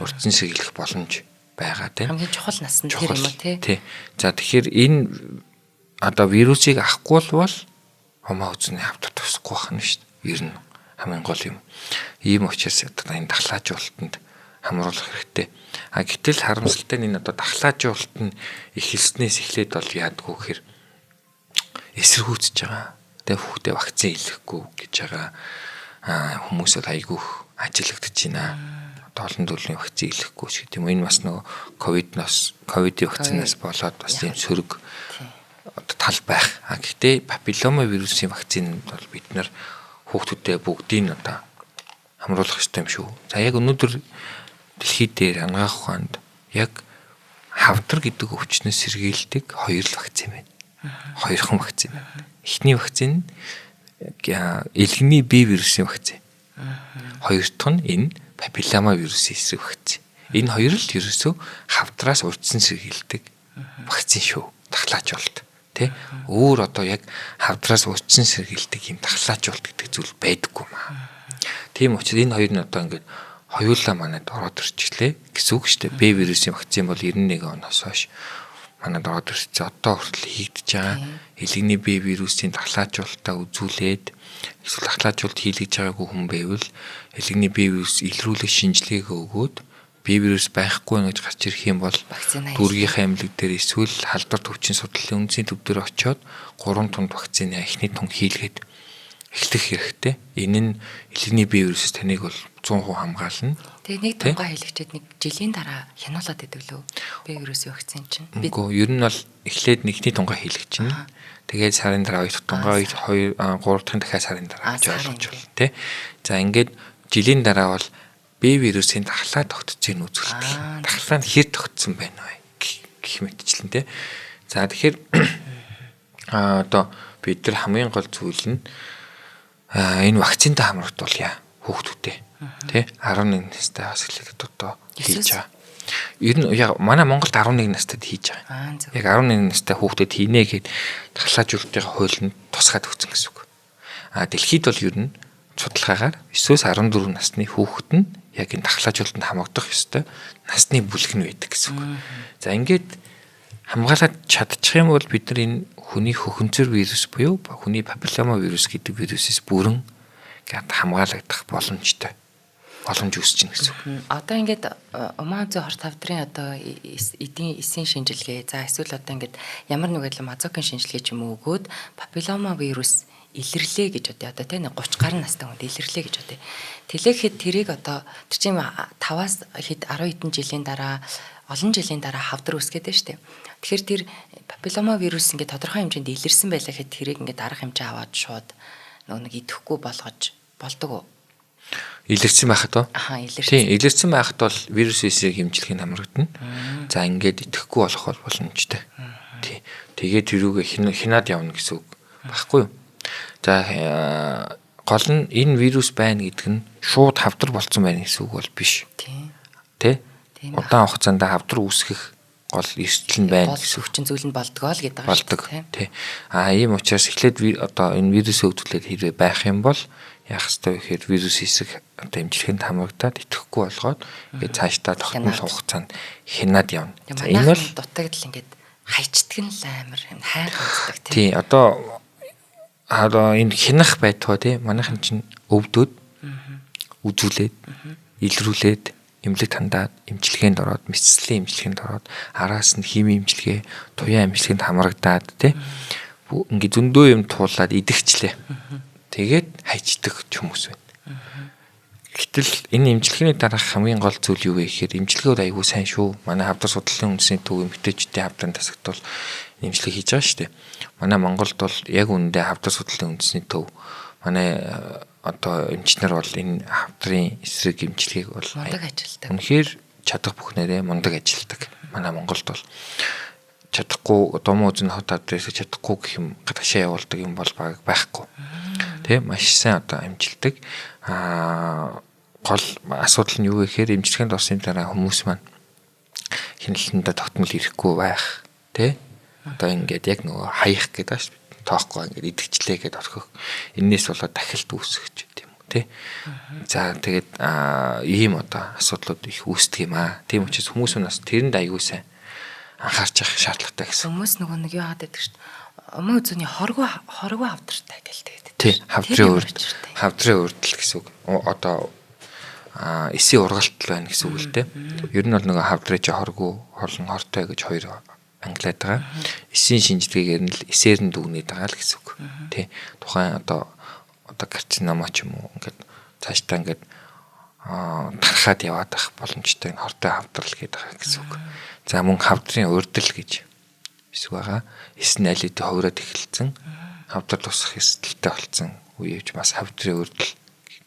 урдсан сэргийлэх боломж байгаа тий. Хамгийн чухал насны тэр юм уу тий. За тэгэхээр энэ одоо вирусыг авахгүй бол хомоо үзний хавтар тусахгүй байна шүү дээ. Ер нь хамгийн гол юм. Ийм учраас одоо энэ дахлаажуулалтанд хамруулах хэрэгтэй. Гэтэл харамсалтай нь энэ одоо дахлаажуулалт нь эхэлснээс эхлээд бол яадгүй гэхээр эсэргүүцэж байгаа. Тэгээ хүүхдээ вакцин хийхгүй гэж байгаа хүмүүс бол айгүйх ажиглагдаж байна. Одоо олон төрлийн вакцин хийхгүй ч гэдэг юм. Энэ бас нөгөө ковидын вакцинаас болоод бас ийм сөрөг тал байх. Гэхдээ папиллома вирусын вакцинд бол бид нар хүүхдүүдэд бүгдийг одоо хамруулах ёстой юм шүү. За яг өнөөдөр дэлхий дээр анагаах ухаанд яг хавдар гэдэг өвчнөөс сэргийлдэг хоёр л вакцин байна. Хоёрхан вакцин. Эхний вакцин элгэний б вирусын вакцин. Хоёр дахь нь энэ папиллома вирусын эсрэг вакцин. Энэ хоёр л ерөөсөө хавдраас урдсан сэргийлдэг вакцин шүү. Дахлаажуулалт. Тэ өөр одоо яг хавдраас урдсан сэргийлдэг юм дахлаажуулалт гэдэг зүйл байдаггүй маа. Тийм учраас энэ хоёр нь одоо ингээд хоёулаа манайд ороод ирчихлээ гэсэн үг шүү дээ. Б вирусын вакцин бол 91 оноос хойш манайд ороод ирсэн. Одоо хүртэл хийгдэж байгаа элгэний б вирусын дахлаажуулалтаа үзүүлээд эсвэл дахлаажуулалт хийлгэж байгаагүй хүн байвал элгэний б вирус илрүүлэх шинжилгээг өгөөд б вирус байхгүй гэж гарч ирэх юм бол дүүргийнхээ амьлаг дээр эсвэл халдвар төвчин судлалын үндсийн төв дээр очиод 3 тунд вакцины эхний тун хийлгээд эхлэх хэрэгтэй. Энэ нь элгэний б вирусээс таныг бол 100% хамгаална. Тэгээ нэг тунгаа хийлгчээд нэг жилийн дараа хянуулаад идэг лөө б вирусын вакцин чинь. Үгүй ер нь бол эхлээд нэгний тунгаа хийлгэж чинь. Тэгээд сарын дараа 2 дахь тунгаа 2 3 дахь дахиад сарын дараа гэж ойлгож байна тий. За ингээд жилийн дараа бол б вирусын дахлаа тогтцыг үзүүлдэг. Дахлаа нь хэр тогтсон байна вэ гэх мэтчлэн тий. За тэгэхээр одоо бид нар хамгийн гол зүйл нь энэ вакцинтай хамрагдуулъя хүүхдүүдэд тий 11 настайгаас эхлээд одоо хийж байгаа. Ер нь яг манай Монголд 11 настайд хийж байгаа. Яг 11 настай хүүхдэд хийнэ гэхэд дахлаажуулалтын хуулинд тусгаад өгсөн гэсэн үг. Дэлхийд бол ер нь судалгаагаар 9-өөс 14 насны хүүхэд нь яг энэ дахлаажуулалтанд хамрагдах ёстой насны бүлэг нь байдаг гэсэн үг. За ингээд хамгаалаад чадчих юм бол бид нар энэ хүний хөхөнцөр вирус буюу хүний папиллома вирус гэдэг вирусээс бүрэн хамгаалагдах боломжтой. Боломж үүсэж байна гэсэн үг. Одоо ингээд Омаазо хорт хавдрын одоо эдийн эсийн шинжилгээ за эсвэл одоо ингээд ямар нэг байдлаар мазокын шинжилгээ ч юм уу өгөөд папиллома вирус илэрлээ гэж одоо тийм 30 гаруй настай хүнд илэрлээ гэж одоо тэлэхэд тэрийг одоо тэр чинь 5-аас хэд 10 хэдэн жилийн дараа олон жилийн дараа хавдар үүсгээд байна шүү дээ. Тэгэхээр тэр папиллома вирус ингээд тодорхой хэмжээнд илэрсэн байлаа гэхэд тэрийг ингээд арга хэмжээ аваад шууд нэг идэхгүй болгож болдог уу? Илэрсэн байхад уу? Илэрсэн. Тийм, илэрсэн байхад бол вирус эсрэг хэмжлэгийг хамрагдана. За ингээд идэхгүй болох бол боломжтой. Тийм. Тэгээд тэрүүгээ хянаад явна гэсэн үг багхгүй юу? За гол нь энэ вирус байна гэдэг нь шууд хавдар болцсон байна гэсэн үг бол биш. Тийм. Тэ? Удаан хугацаанд хавдар үүсгэх гол эрсдэл нь байна гэсэн үг. Хүчин зүйл нь болдгоо л гэдэг байгаа шүү дээ. Тий. Ийм учраас эхлээд одоо энэ вирусыг өвдүүлээд хэрвээ байх юм бол яах ёстой вэ гэхээр вирус эсрэг одоо эмчилгээнд хамрагдаад идэхгүй болгоод ингээд цаашдаа тогтмол хугацаанд хянаад явна. За энэ бол дутагдал ингээд хайчдаг нь л амар хайрцдаг тий. Одоо энэ хянах байтугай тий манайхан чинь өвдөд үзүүлээд илрүүлээд эмнэлэг тандаад эмчилгээнд ороод мэдслийн эмчилгээнд ороод араас нь хими эмчилгээ, туяа эмчилгээнд хамрагдаад тий. Ингээ зөндөө юм туулаад идэгчлээ. Тэгээд хайчдаг ч хүмүүс байна. Гэтэл энэ эмчилгээний дараах хамгийн гол зүйл юу вэ гэхээр эмчилгээд аягүй сайн шүү. Манай хавдар судлалын үндэсний төв эмэгтэйчүүдийн хавдрын тасагт бол эмчилгээ хийж байгаа шүү дээ. Манай Монголд бол яг үүндээ хавдар судлалын үндэсний төв манай одоо эмчнэр бол энэ хавдрын эсрэг эмчилгээг бол мундаг ажилтдаг. Үнэхээр чадах бүхнээрээ мундаг ажилтдаг. Манай Монголд бол чадахгүй дом үзэн хот хавдрээс чадахгүй гэх юм гадагшаа явуулдаг юм бол байхгүй. Тэ маш сайн одоо амжилтдаг. Гол асуудал нь юу вэ гэхээр эмчилгээнд орсны дараа хүмүүс маань хяналтанда тогтмол ирэхгүй байх. Тэ одоо ингээд яг нөгөө хаях гэдэг шүү. Тоохгүй ингээд идэгчлээ гэдээ орхих. Эннээс болоод дахилт үүсгэж тийм үү те. За тэгээд ийм одоо асуудлууд их үүсдэг юм аа. Тийм учраас хүмүүс нь бас тэрэнд аягүй сайн анхаарч явах шаардлагатай гэсэн. Хүмүүс нөгөө нэг яагаад гэдэг чинь өмнө үзүүний хоргоо хавдартай гэлтэй. Тий, хавдрын урдл гэсэн үг. Одоо эсийн ургалт байна гэсэн үг л те. Ер нь бол нөгөө хавдрын чи хоргоо, хорлон хортой гэж хоёр англиад байгаа. Эсийн шинжилгээгээр нь л эсээр нь дүгнээд байгаа л гэсэн үг. Тий. Тухайн одоо карцинома ч юм уу ингээд цаашдаа ингээд тархаад яваад байх боломжтой хортой хавдрал гэдэг байгаа гэсэн үг. За мөн хавдрын урдл гэж хэсэг байгаа. Эс нь аль хэдийн ховроод эхэлсэн. Хавдрал усах эсдэлтэй болсон үеивч бас хавдрын урдл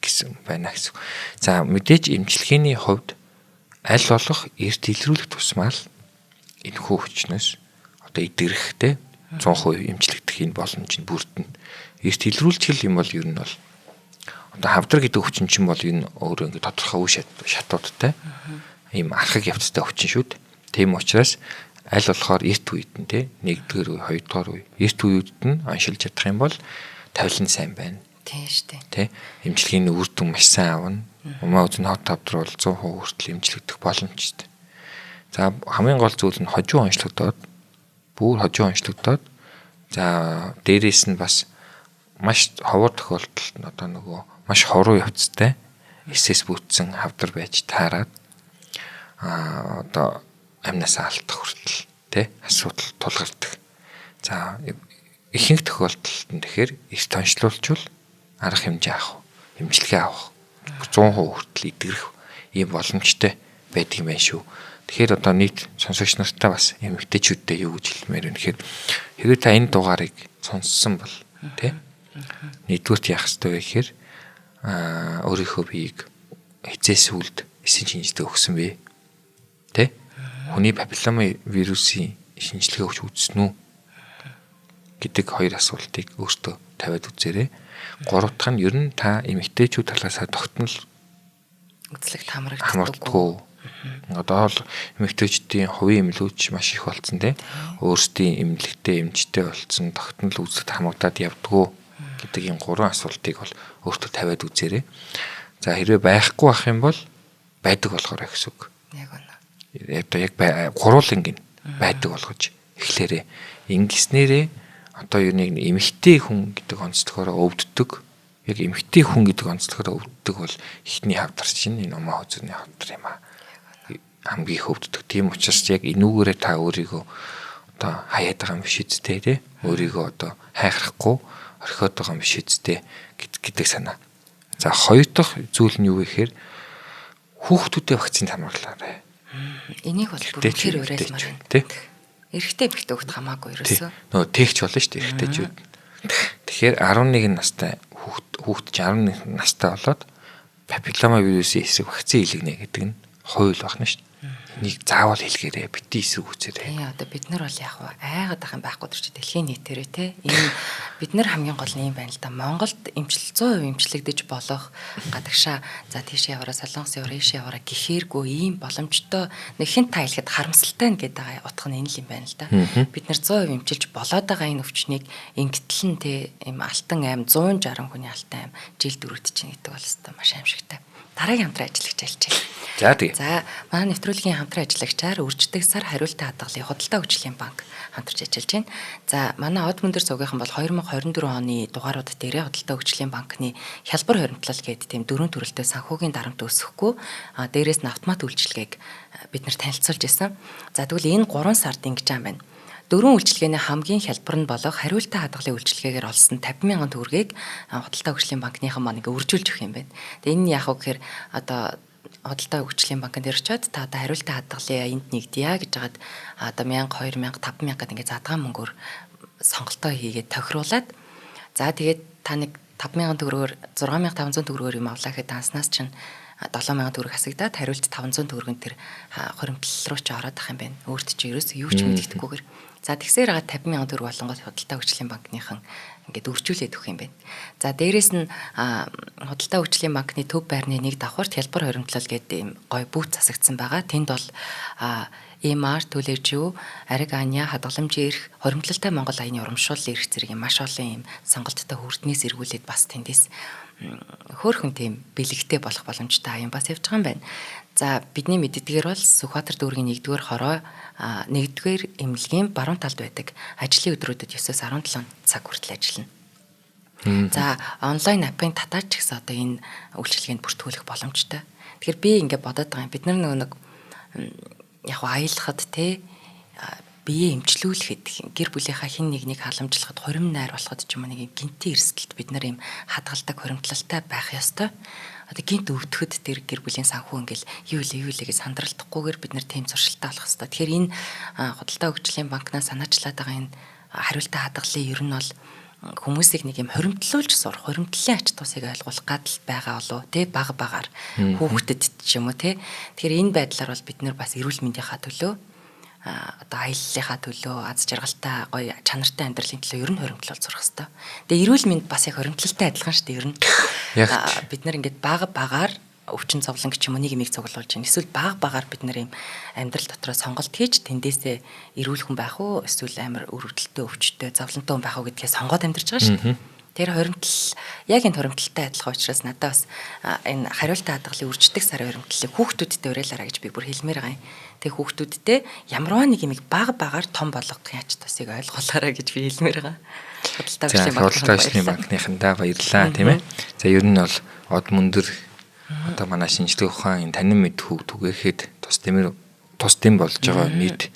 гэсэн байна гэсэн. За мэдээж эмчилгээний хувьд аль болох эрт илрүүлэх тусмаа л энэхүү хүчнээс одоо идэгрэхтэй 100% эмчлэгдэх энэ боломж нь бүрдэнэ. Эрт илрүүлчих юм бол ер нь бол одоо хавдар гэдэг хүчин чинь бол энэ өөрөө ингээд тодорхой үе шатуудтай ийм архаг явцтай хүчин шүү дээ. Тийм учраас аль болохоор эрт үед нь те 1-р үе, 2-р үе, эрт үед нь оншилж чадах юм бол тавилан сайн байна. Тийм шүү дээ. Тэ эмчилгээний үр дүн маш сайн авна. Умаа үзэн хот хавдар бол 100% хүртэл эмчлэгдэх боломжтой. За хамгийн гол зүйл нь хожуу онцлогдоод за дээрээс нь бас маш ховор тохиолдолд одоо нөгөө маш хоруу явцтай эсэс бүтсэн хавдар байж таарад одоо амнасаа алдах хүртэл тэ асуудал тулгардаг. За ихэнх тохиолдолд нь тэгэхээр эрт онцлуулчвал арга хэмжээ авах, эмчилгээ авах 100% хүртэл идэгрэх ийм боломжтой байдаг юм байна шүү. Тэгэхээр одоо нийт сонсогч нартай бас эмэгтэйчүүдтэй юу гэж хэлмээр вэ гэхээр хэрвээ та энэ дугаарыг сонссон бол тий нэгдүгürt яах ёстой вэ гэхээр өөрийнхөө биеийг хизээс үлд эсийн шинжилгээ өгсөн бэ? Тий хүний папиллома вирусын шинжилгээ өгч үзсэн үү гэдэг хоёр асуултыг өөртөө тавиад үзээрэй. Гурав дахь нь ер нь та эмэгтэйчүүд талаасаа тогтмол үзлэгт хамрагддаг. Одоо л эмэгтэйчдийн хувийн эмнэлгч маш их болсон тийм өөрсдийн эмнэлэгтэй эмчтэй болсон тогтмол үзэлт хамгаалаад явдггүй гэдэг энэ гурван асуултыг бол өөртөө тавиад үзээрэй. За хэрвээ байхгүй ах юм бол байдаг болохоор гэсэн үг. Яг үнэ. Одоо яг гурвууланг нь байдаг болгож эхлээрээ ингэснээрээ одоо юу нэг эмэгтэй хүн гэдэг онцлогоор өвддөг. Яг эмэгтэй хүн гэдэг онцлогоор өвддөг бол ихний хавдар чинь энэ умаа үзүүний хавдар юм аа. Хамгийн их өвддөг. Тийм учраас яг энүүгээрээ та өөрийгөө одоо хаяад байгаа юм биш үсттэй тий. Өөрийгөө одоо хайхрахгүй орхиод байгаа юм биш үсттэй гэдэг санаа. За хоёр дахь зүйл нь юу вэ гэхээр хүүхдүүдэд вакцинд хамгаалаарай. Энийг бол бүрхээр уриалмаар байна. Тий. Эрэгтэй бэгт өгд хамаагүй ерөөсөө. Нөгөө тэгч болно шүү дээ эрэгтэйчүүд. Тэгэхээр 11 настай хүүхд 11 настай болоод папиллома вирусын эсрэг вакцин илгэнэ гэдэг нь хууль байна шүү дээ. Энийг заавал хэлгээрэй. Бити эсрэг үзээрэй. Тий, одоо бид нар бол яг айгаад ах юм байхгүй ч дэлхийн нийтээрээ те. Энэ бид нар хамгийн гол нь юм байна л да. Монголд 100% эмчлэгдэж болох гадагшаа за тийш яваараа солонгос яваараа ийш яваараа гэхээргүй ийм боломжтой нэг хинт та хэлэхэд харамсалтай нь гэдэг утга нь энэ л юм байна л да. Бид нар 100% эмчилж болоод байгаа энэ өвчнийг ингэтэл нь те ийм алтан аим 160 хүний алтан аим жил дөрөвдөж чинь гэдэг бол өстой маш аимшигтай. дараагийн хамтран ажиллагч альчээ. За тэгээ. За манай нэвтрүүлгийн хамтран ажиллагчаар үрждэг сар хариултаа хадгалын худалдаа хөгжлийн банк хамтарч ажиллаж байна. За манай Од мөндөр цугийнхан бол 2024 оны дугаарууд дээрээ худалдаа хөгжлийн банкны хялбар хоримтлал гэдэг тийм дөрвөн төрөлтэй санхүүгийн дарамт үүсэхгүй дээрээс нь автомат үйлчилгээг бид нар танилцуулж ирсэн. За тэгвэл энэ 3 сард ингэж юм байна. Дөрвөн үйлчилгээний хамгийн хялбар нь болох хариултаа хадгалын үйлчилгээгээр олсон 50,000 төгрөгийг худалдаа хөгжлийн банкныхан маань ингээ үржүүлж өгөх юм байна. Тэгээ энэ яг гэхээр одоо худалдаа хөгжлийн банкнд ирчээд та одоо хариултаа хадгалъя энд нэгдъя гэж хагаад одоо 1000 2000 5000 гэдэг ингээ задгаан мөнгөөр сонголтоо хийгээд тохируулаад за тэгээд та нэг 5000 төгрөгөөр 6500 төгрөгөөр юм авлаа гэхэд танснаас чинь 7000 төгрөг хасагдаад хариулт 500 төгрөгөнд тэр хоримтлал руу ч ороод ах юм байна. Өөрт чи ерөөс юу ч мэддэггүйгээр. За тэгсээр га 50,000 төгрөг болонгод худалдаа хөгжлийн банкныхан ингээд үржүүлээд өгөх юм байна. За дээрэс нь худалдаа хөгжлийн банкны төв байрны нэг давхарт хялбар хоримтлал гэдэг ийм гой бүүт засагдсан байгаа. Тэнд бол EMR төлөөжүү, ариг аня, хадгаламжийн эрх, хоримтлалтай Монгол аяны урамшууллын эрх зэрэг маш олон ийм сонголттой хүрднээс эргүүлээд бас тэндээс хөөрхөн тийм бэлэгтэй болох боломжтой аян бас явж байгаа юм байна. За бидний мэддгээр бол Сүхбаатар дүүргийн 1-р хороо 1-р эмнэлгийн баруун талд байдаг ажлын өдрүүдэд 9-өөс 17 цаг хүртэл ажиллана. За онлайн апын татаач гэсэн одоо энэ үйлчилгээнд бүртгүүлэх боломжтой. Тэгэхээр би ингээд бодоод байгаа юм. Бид нар нэг яг аялахад те бие эмчлүүлэхэд гэр бүлийнхаа хин нэгнийг халамжлахад хорим найр болоход ч юм уу нэг гинтийн эрсдэлд бид нар ийм хадгалдаг хоримтлалтай байх ёстой. Одоо гинт өвдөхөд тэр гэр бүлийн санхүү ингээл юу илээ гэж сандралтахгүйгээр бид нар тийм зуршилтай болох ёстой. Тэгэхээр энэ худалдаа хөгжлийн банкнаас санаачлаад байгаа энэ хариултаа хадгалын ер нь бол хүмүүсийг нэг юм хоримтлуулж сурах, хоримтлалын ач тусыг ойлгуулах гадал байгаа болов тий бага багаар хүүхдэд ч юм уу тий. Тэгэхээр энэ байдлаар бол бид нар бас эрүүл мэндийнхаа төлөө одоо аяллалынхаа төлөө аз жаргалтай гоё чанартай амьдралын төлөө ер нь хоримтлол сурах хэрэгтэй. Тэгээ эрүүл мэнд бас яг хоримтлалтай адилхан шүү дээ ер нь. Бид нар ингээд бага багаар өвчин зовлон гэх юм уу нэг юмыг цуглуулж байна. Эсвэл бага багаар бид нар юм амьдрал дотроо сонголт хийж тэндээсээ эрүүл хүн байх уу эсвэл амар өрөвдөлтөй өвчтөй зовлонтой хүн байх уу гэдгээ сонгоод амьдарч байгаа шүү дээ. Тэр хоримтлал яг энэ хоримтлалтай адилхан учраас надад бас энэ хариултаа хадгалын үрждэг сар хоримтлалыг хүүхдүүдтэй уриалаарай гэж би бүр хэлмээр байгаа юм. Тэг хүүхдүүдтэй ямарваа нэг юмыг бага багаар том болгохын ач тусыг ойлгуулаарай гэж би хэлмээр байгаа. Худалдаа хөгжлийн банкныхандаа баярлалаа тийм ээ. За ер нь бол Од мөндөр одоо манай шинжлэх ухаан танин мэд түгээхэд тус тим болж байгаа нийт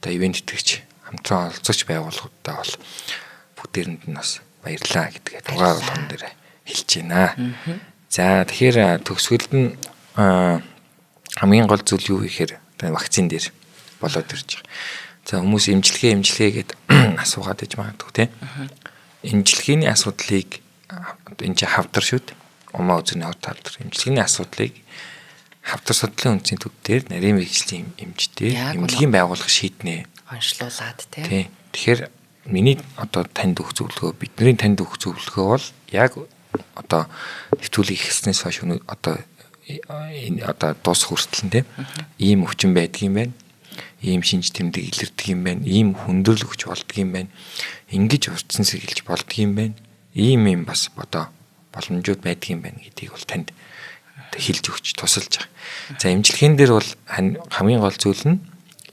одоо ивент итгэгч хамтран оролцогч байгууллагуудаа бол бүгдээрэнд нь бас баярлалаа гэдгээ дугаар болгон дээр хэлж байна. За тэгэхээр төгсгөлд нь хамгийн гол зүйл юу гэхээр вакцин дээр болоод ирж байгаа. За хүмүүс эмчилгээ гэд асуугаад иж магадгүй тийм. Эмчилгээний асуудлыг энэ чинь хавдар шүү дээ. Умаа үзний хавдар. Эмчилгээний асуудлыг хавдар судлалын үндэсний төв дээр нарийн мэргэжлийн эмчтэй эмнэлгийн байгууллага шийднэ. Онцлуулаад тийм. Тэгэхээр миний одоо танд өгөх зөвлөгөө бидний танд өгөх зөвлөгөө бол яг одоо нэвтрүүлгийг эхэлснээс хойш одоо дуусах хүртэл тийм ийм өвчин байдаг юм байна. Ийм шинж тэмдэг илэрдэг юм байна. Ийм хүндрэл өгч болдог юм байна. Ингэж урдсан сэргийлж болдог юм байна. Ийм бас одоо боломжууд байдаг юм байна гэдгийг бол танд хэлж өгч тусалж байгаа. За эмчилгээнд дээр бол хамгийн гол зүйл нь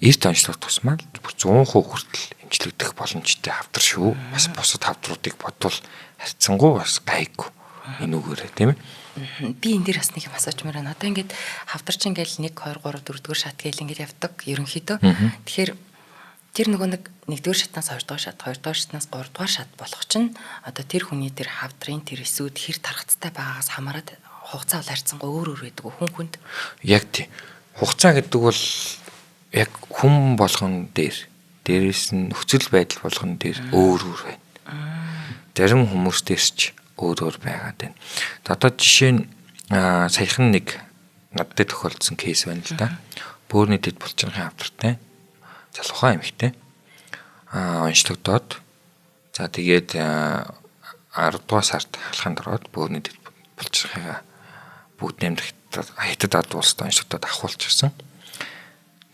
эрт онцлог тусмаар 100% хүртэл эмчлэгдэх боломжтой хавдар шүү. Бас бусад хавдруудыг бодвол харьцангуй бас гайгүй энэ үгээрээ тийм ээ. Би энэ дээр бас нэг юм асуучмаар байна. Одоо ингээд хавдарч ингээл 1 2 3 4-р шат гээл ингээд явдаг ерөнхийдөө. Тэгэхээр тэр нөгөө нэг 1-р шатнаас 2-р шат, 2-р шатнаас 3-р шат болох чинь одоо тэр хүний тэр хавдрын тэр эсүүд хэр тархацтай байгаагаас хамаарат хугацаа бол харьцангуй өөр байдаг хүн хүнд. Яг тийм. Хугацаа гэдэг бол яг хүн болгон дээрээс нь нөхцөл байдал болгон дээр өөр байна. Зарим хүмүүс дээрч өөр байгаад байна. Одоо жишээ нь саяхан нэг надад тохиолдсон кейс байна л да. Бөөрийн дэд булчирхын хавдартай залуухай эмэгтэй онцлогдоод за тэгээд 10 дугаар сард халаханд ороод бөөрийн дэд булчирхайгаа бүгд нэмрэх хятад ард улсад онцлогдоод авахулчихсан.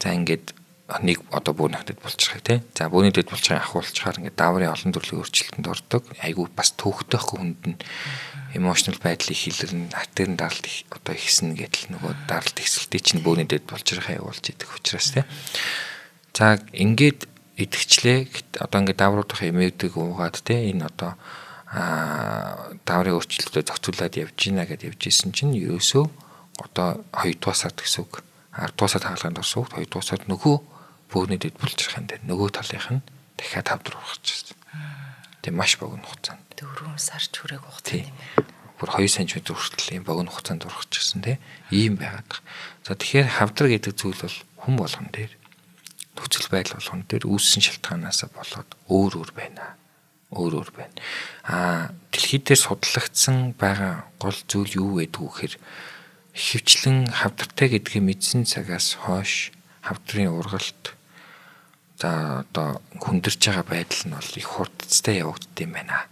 За ингээд нэг одоо бүүний дэд булчирхай тий. За бүүний дэд булчирхай ахуулчаар ингээд дааврын олон төрлийн өөрчлөлтөнд ордог. Айгүй бас төвхтэй ахгүй хүнд нь emotional байдлыг хилэрнэ, артерийн даралт одоо ихсэн гэдэл нөгөө даралт ихсэлтийг чинь бүүний дэд булчирхай явуулж идэх учраас тий. За ингээд идэвчлээ одоо ингээд даавруудах эмээдэг уугаад тий энэ одоо дааврын өөрчлөлтөд зохицуулаад явж гинэ гэдээ явж исэн чинь ерөөсөө одоо 2 дугаар сард гэсэн үг. 10 дугаар сард хаалганд орсон. 2 дугаар сард нөгөө бөөний дэд булчирхайн дээр нөгөө талынх нь дахиад 5 дугаар ургачихсан. Тэгээ маш богино хугацаанд 4 сар ч хүрээг хугацаанд юм байна. Бүр 2 см хүртэл ийм богино хугацаанд ургачихсан тий. Ийм байгаад. За тэгэхээр хавдар гэдэг зүйл бол хүн болгон дээр нөхцөл байдал болгон дээр үүссэн шалтгаанаас болоод өөр байна. Өөр байна. Дэлхийд дээр судлагдсан байгаа гол зүйл юу гэдэг вэ гэхээр хөвчлэн хавдартай гэдгийг мэдсэн цагаас хойш хавдрын ургалт за одоо хүндэрж байгаа байдал нь бол их хурдцтай явагддаг юм байна.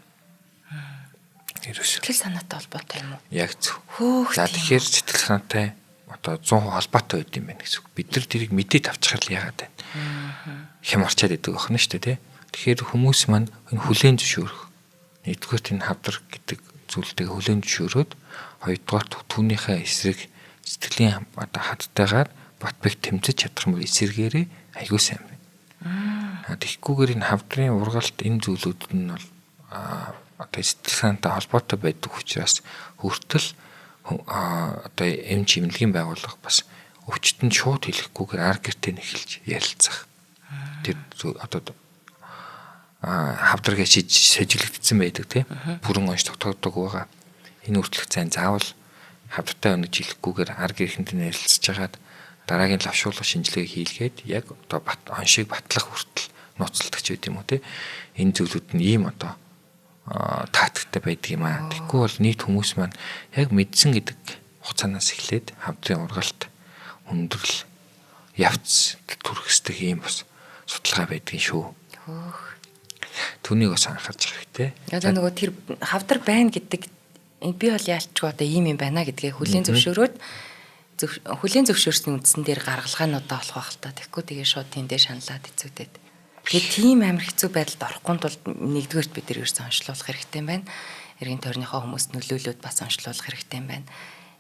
Ерөөсөө сэтгэл санаатай холбоотой юм уу? Яг зөв. За тэгэхээр сэтгэл санаатай одоо 100% холбоотой байд юм байна гэсэн үг. Бид нар тэрийг мэдээд авчихар л яагаад байна. Хямарчаад идэг охно шүү дээ тий. Тэгэхээр хүмүүс маань энэ хүлээн зөвшөөрөх. Нэгдүгээр энэ хавдар гэдэг зүйлтэйг хүлээн зөвшөөрөөд хоёрдугаар түүнийхээ эсрэг сэтгэлийн одоо хаттайгаар батбэг тэмцэж чадах юм бол эсэргээрээ айгүй сайн байна. Тэгэхгүйгээр энэ хавдрын ургалт энэ зүйлүүд нь бол одоо сэтгэл санаатай холбоотой байдаг учраас хүртэл одоо эмч эмнэлгийн байгууллага бас өвчтөнд шууд хэлэхгүйгээр ар гэртээ нэхэлж ярилцах. Тэр одоо хавдар гэж сэжиглэгдсэн байдаг тийм бүрэн онц тогтоогддог байгаа. Энэ үртлэх зайн заавал хавдартай өнөж хэлэхгүйгээр ар гэрхэнд нэрлэлцэж хагаад дараагийн лавшуулга шинжилгээ хийлгээд яг одоо оншийг батлах хүртэл нууцлалдагч байд юм уу тийм энэ зүйлүүд нь ийм одоо тактиктэй байдаг юм аа. Тэгэхгүй бол нийт хүмүүс маань яг мэдсэн гэдэг хугацаанаас эхлээд хавдрын ургалт өндөрлөл явц түрхсдэг ийм бас судалгаа байдгийн шүү. Түүнийг бас анхаарч хэрэгтэй. Одоо нөгөө тэр хавдар байна гэдэг би бол яалчгүй одоо ийм юм байна гэдгээ хүлээн зөвшөөрсний үндсэн дээр гаргалгаануудаа олох байх л та. Тэгэхгүй тэгээ шууд тэндээ шаналаад эцүүдэд. Тэгээ тийм амар хэцүү байдалд орохгүй тулд нэгдүгээрт бид нар ерөөсөн онцлуулах хэрэгтэй юм байна. Эргэн тойрныхоо хүмүүст нөлөөлөд бас онцлуулах хэрэгтэй юм байна.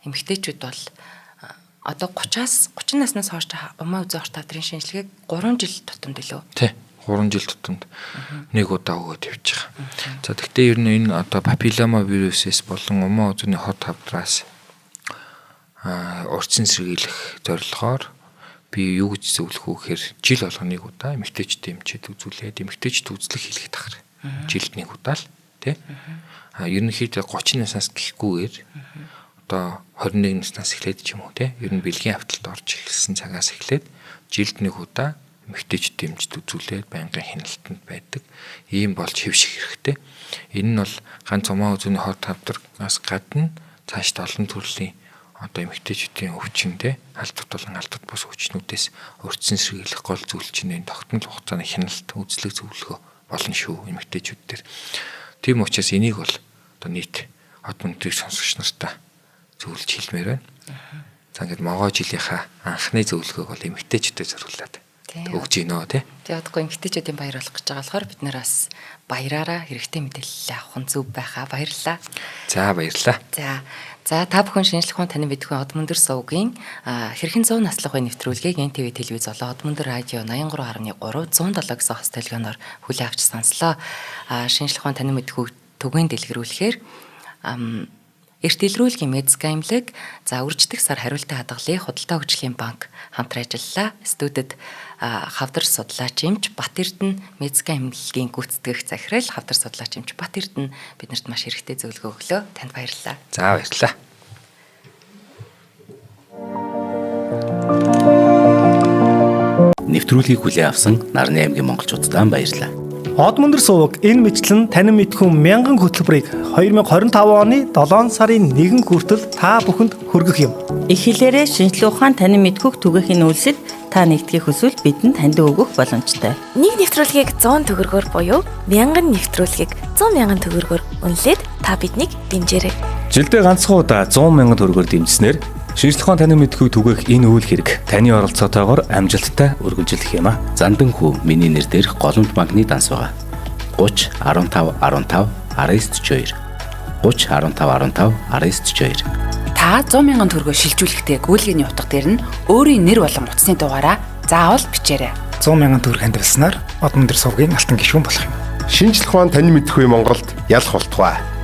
Эмэгтэйчүүд бол одоо 30 наснаас хойш умаа үзэн орт хадрын шинжилгээг 3 жил тутамд илүү. Тий. 3 жил тутамд нэг удаа өгөөд явж байгаа. За тэгтээ ер нь энэ одоо папиллома вирусээс болон умаа үзүүний хот хавдраас урьдчилан сэргийлэх зорилгоор би юу гэж зөвлөх вэ гэхээр жил болгоно нэг удаа эмэгтэйчдээ эмчээд үзүүлээд эмэгтэйчд үзлэг хийлгэх тахар. Жилд нэг удаа л тий. Ерөнхийдөө 30 наснаас гэхгүйгээр одоо 21 наснаас эхлээд ч юм уу тий. Ер нь бэлгийн хавталд орж эхэлсэн цагаас эхлээд жилд нэг удаа эмэгтэйчд эмчд үзүүлээд байнгын хяналтанд байдаг. Ийм болж хэвших хэрэгтэй. Энэ нь бол ганц умаа үзүүний хот хавдраас гадна цаашд олон төрлийн одоо эмэгтэйчдийн өвчнөдөө алдварт болон алдварт бус өвчнүүдээс урьдчилан сэргийлэх гол зүйл чинь энэ тогтмол хугацааны хяналт үзлэг зөвлөгөө болно шүү эмэгтэйчүүд дээр. Тийм учраас энийг бол одоо нийт хот мөндрийг сонсогч нартаа зөвлөж хэлмээр байна. За ингээд могоо жилийнхаа анхны зөвлөгөөг бол эмэгтэйчүүдэд зориулаад өгч гинөө тий. Тэгээ одоогүй эмэгтэйчүүдийн баяр болох гэж байгаа болохоор бид нэр бас баяраараа хэрэгтэй мэдээлэл авах нь зөв байхаа баярлалаа. За баярлалаа. За та бүхэн шинжлэх ухааны танин мэдхүйн Од Мөндөр сувгийн хэрхэн 100 наслах үе нэвтрүүлгийг НТV телевиз болон Од Мөндөр радио 83.3 107 гэсэн хос толгойноор хүлээн авч сонслоо. Шинжлэх ухааны танин мэдхүй түгээн дэлгэрүүлэхээр эрт илрүүлгийн медицин эмнэлэг за үрждэг сар хариултын хадгаллын худалдаа хөгжлийн банк хамтран ажиллалаа. Студид хавдар судлаач эмч Бат Эрдэнэ медицин эмнэлгийн гүйцэтгэгч захирал хавдар судлаач эмч Бат Эрдэнэ биднэрт маш хэрэгтэй зөвлөгөө өглөө. Танд баярлалаа. За баярлалаа. Нэвтрүүлгийг хүлээн авсан Нарны аймгийн монголчуудаа баярлалаа. Од Мөндөр суваг энэ мэтлэн танин мэдхүн 1000 хөтөлбөрийг 2025 оны 7 сарын 1 хүртэл та бүхэнд хүргэх юм. Их хэлээрээ шинжлэх ухаан танин мэдхүг түгээхийн үйлсэд та нэгтгэх хүсвэл бидэнд таньдаг өгөх боломжтой. Нэг нэвтрүүлгийг 100 төгрөгөөр буюу 1000 нэвтрүүлгийг 100,000 төгрөгөөр үнэлээд та биднийг дэмжээрэй. Жилдээ ганцхан удаа 100,000 төгрөгөөр дэмжснээр Шинжлэх ухаан танин мэдхүйг түгээх энэ үйл хэрэг таны оролцоотойгоор амжилттай үргэлжлэх юм а. Зандан хүү миний нэр дээрх голомт банкны данс байгаа. 30 15 15 1942 30 15 15 1942. Та 100,000 төгрөгөөр шилжүүлэхдээ гүйлгээний утга дээр нь өөрийн нэр болон утасны дугаараа заавал бичээрэй. 100,000 төгрөг хандвалснаар Одмон төр сувгийн алтан гишүүн болох юм. Шинжлэх ухаан танин мэдхгүй Монголд ялах болтугай.